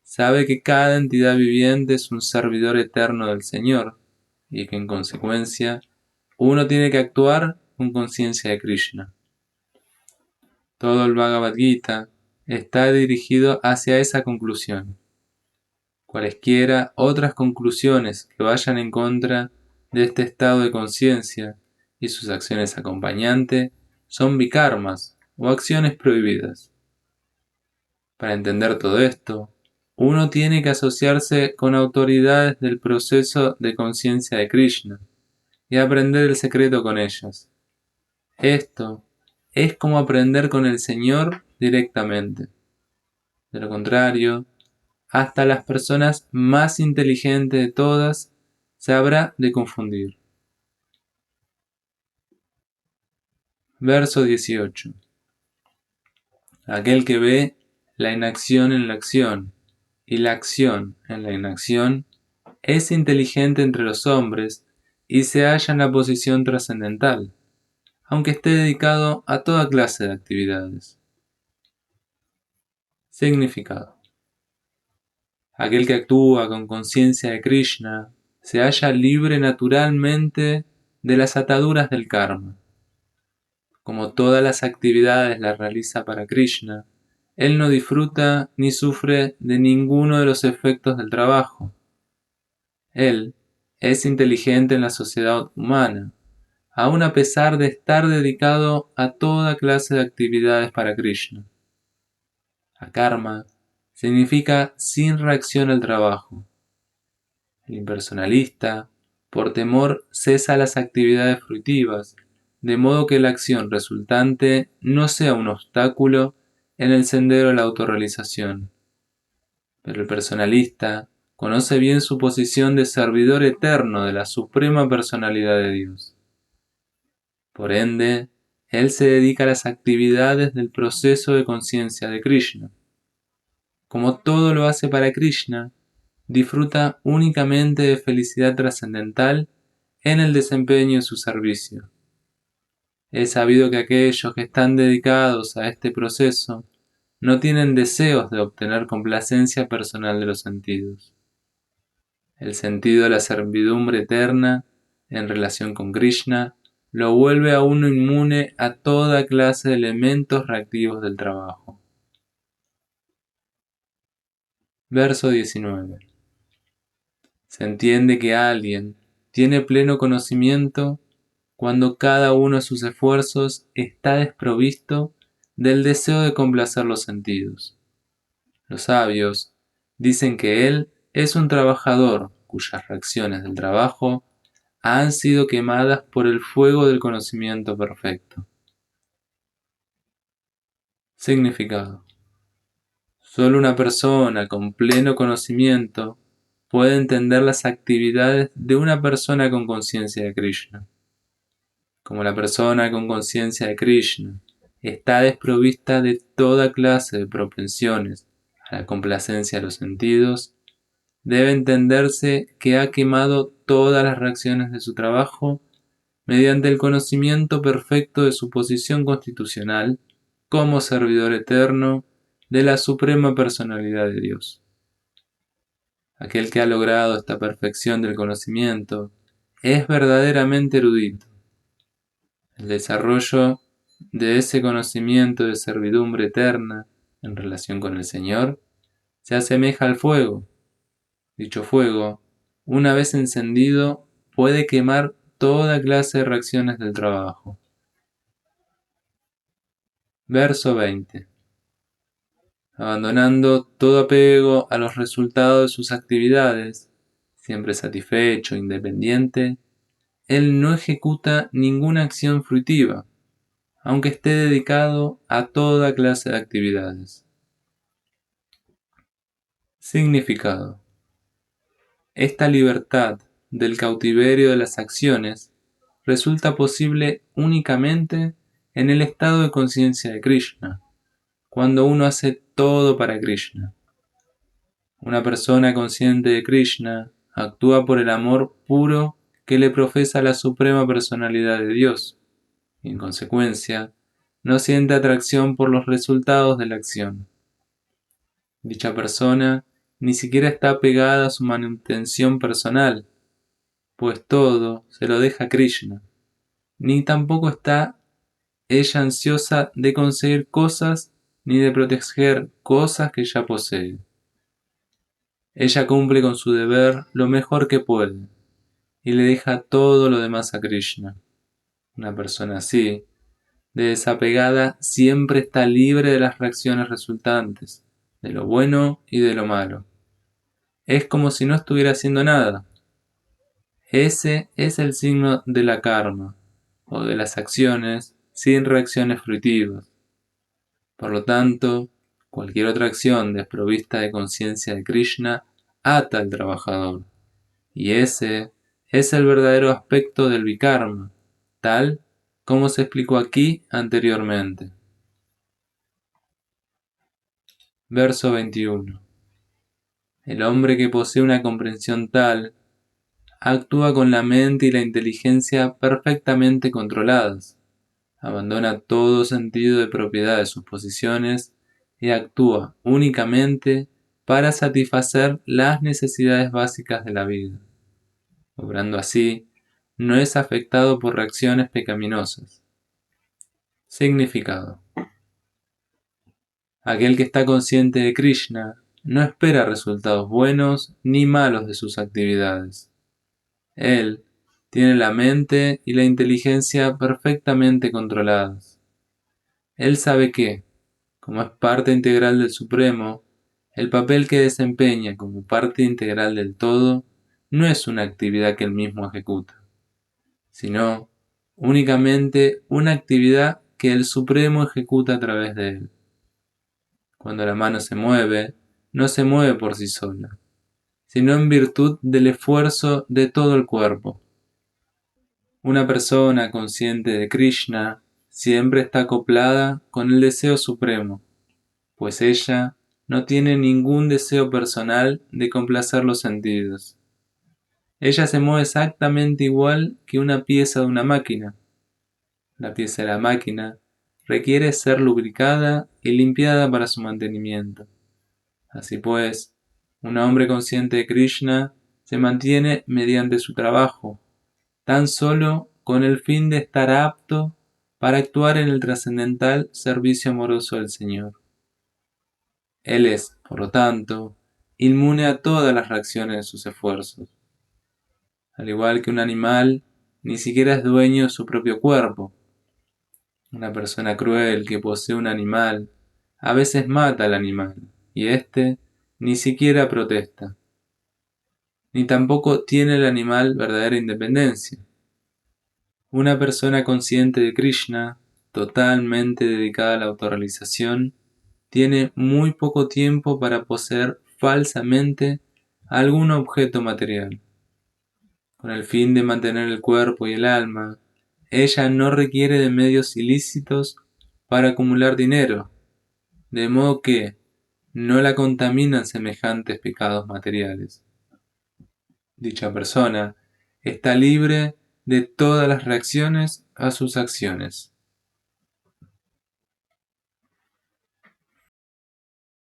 sabe que cada entidad viviente es un servidor eterno del Señor y que en consecuencia uno tiene que actuar con conciencia de Krishna. Todo el Bhagavad Gita está dirigido hacia esa conclusión. Cualesquiera otras conclusiones que vayan en contra de este estado de conciencia y sus acciones acompañantes son vikarmas o acciones prohibidas. Para entender todo esto, uno tiene que asociarse con autoridades del proceso de conciencia de Krishna y aprender el secreto con ellas. Esto es como aprender con el Señor directamente. De lo contrario, hasta las personas más inteligentes de todas se habrá de confundir. Verso 18. Aquel que ve la inacción en la acción y la acción en la inacción es inteligente entre los hombres y se halla en la posición trascendental, aunque esté dedicado a toda clase de actividades. Significado. Aquel que actúa con conciencia de Krishna se halla libre naturalmente de las ataduras del karma. Como todas las actividades las realiza para Krishna, él no disfruta ni sufre de ninguno de los efectos del trabajo. Él es inteligente en la sociedad humana, aun a pesar de estar dedicado a toda clase de actividades para Krishna. Akarma significa sin reacción al trabajo. El impersonalista, por temor, cesa las actividades fruitivas, de modo que la acción resultante no sea un obstáculo en el sendero de la autorrealización. Pero el personalista conoce bien su posición de servidor eterno de la suprema personalidad de Dios. Por ende, él se dedica a las actividades del proceso de conciencia de Krishna. Como todo lo hace para Krishna, disfruta únicamente de felicidad trascendental en el desempeño de su servicio. Es sabido que aquellos que están dedicados a este proceso no tienen deseos de obtener complacencia personal de los sentidos. El sentido de la servidumbre eterna en relación con Krishna lo vuelve a uno inmune a toda clase de elementos reactivos del trabajo. Verso 19. Se entiende que alguien tiene pleno conocimiento cuando cada uno de sus esfuerzos está desprovisto del deseo de complacer los sentidos. Los sabios dicen que él es un trabajador cuyas reacciones del trabajo han sido quemadas por el fuego del conocimiento perfecto. Significado. Solo una persona con pleno conocimiento puede entender las actividades de una persona con conciencia de Krishna. Como la persona con conciencia de Krishna está desprovista de toda clase de propensiones a la complacencia de los sentidos, debe entenderse que ha quemado todas las reacciones de su trabajo mediante el conocimiento perfecto de su posición constitucional como servidor eterno de la suprema personalidad de Dios. Aquel que ha logrado esta perfección del conocimiento es verdaderamente erudito. El desarrollo de ese conocimiento de servidumbre eterna en relación con el Señor se asemeja al fuego. Dicho fuego, una vez encendido, puede quemar toda clase de reacciones del trabajo. Verso 20. Abandonando todo apego a los resultados de sus actividades, siempre satisfecho e independiente, él no ejecuta ninguna acción fruitiva, aunque esté dedicado a toda clase de actividades. Significado. Esta libertad del cautiverio de las acciones resulta posible únicamente en el estado de conciencia de Krishna, cuando uno hace todo para Krishna. Una persona consciente de Krishna actúa por el amor puro que le profesa la suprema personalidad de Dios, y en consecuencia, no siente atracción por los resultados de la acción. Dicha persona ni siquiera está apegada a su manutención personal, pues todo se lo deja a Krishna, ni tampoco está ella ansiosa de conseguir cosas ni de proteger cosas que ya posee. Ella cumple con su deber lo mejor que puede y le deja todo lo demás a Krishna. Una persona así, desapegada, siempre está libre de las reacciones resultantes, de lo bueno y de lo malo. Es como si no estuviera haciendo nada. Ese es el signo de la karma, o de las acciones sin reacciones fruitivas. Por lo tanto, cualquier otra acción desprovista de conciencia de Krishna ata al trabajador, y ese es el verdadero aspecto del vikarma, tal como se explicó aquí anteriormente. Verso 21. El hombre que posee una comprensión tal actúa con la mente y la inteligencia perfectamente controladas, abandona todo sentido de propiedad de sus posiciones y actúa únicamente para satisfacer las necesidades básicas de la vida. Obrando así, no es afectado por reacciones pecaminosas. Significado. Aquel que está consciente de Krishna no espera resultados buenos ni malos de sus actividades. Él tiene la mente y la inteligencia perfectamente controladas. Él sabe que, como es parte integral del Supremo, el papel que desempeña como parte integral del todo no es una actividad que él mismo ejecuta, sino únicamente una actividad que el Supremo ejecuta a través de él. Cuando la mano se mueve, no se mueve por sí sola, sino en virtud del esfuerzo de todo el cuerpo. Una persona consciente de Krishna siempre está acoplada con el deseo supremo, pues ella no tiene ningún deseo personal de complacer los sentidos. Ella se mueve exactamente igual que una pieza de una máquina. La pieza de la máquina requiere ser lubricada y limpiada para su mantenimiento. Así pues, un hombre consciente de Krishna se mantiene mediante su trabajo, tan solo con el fin de estar apto para actuar en el trascendental servicio amoroso del Señor. Él es, por lo tanto, inmune a todas las reacciones de sus esfuerzos. Al igual que un animal, ni siquiera es dueño de su propio cuerpo. Una persona cruel que posee un animal a veces mata al animal, y éste ni siquiera protesta. Ni tampoco tiene el animal verdadera independencia. Una persona consciente de Krishna, totalmente dedicada a la autorrealización, tiene muy poco tiempo para poseer falsamente algún objeto material. Con el fin de mantener el cuerpo y el alma, ella no requiere de medios ilícitos para acumular dinero, de modo que no la contaminan semejantes pecados materiales. Dicha persona está libre de todas las reacciones a sus acciones.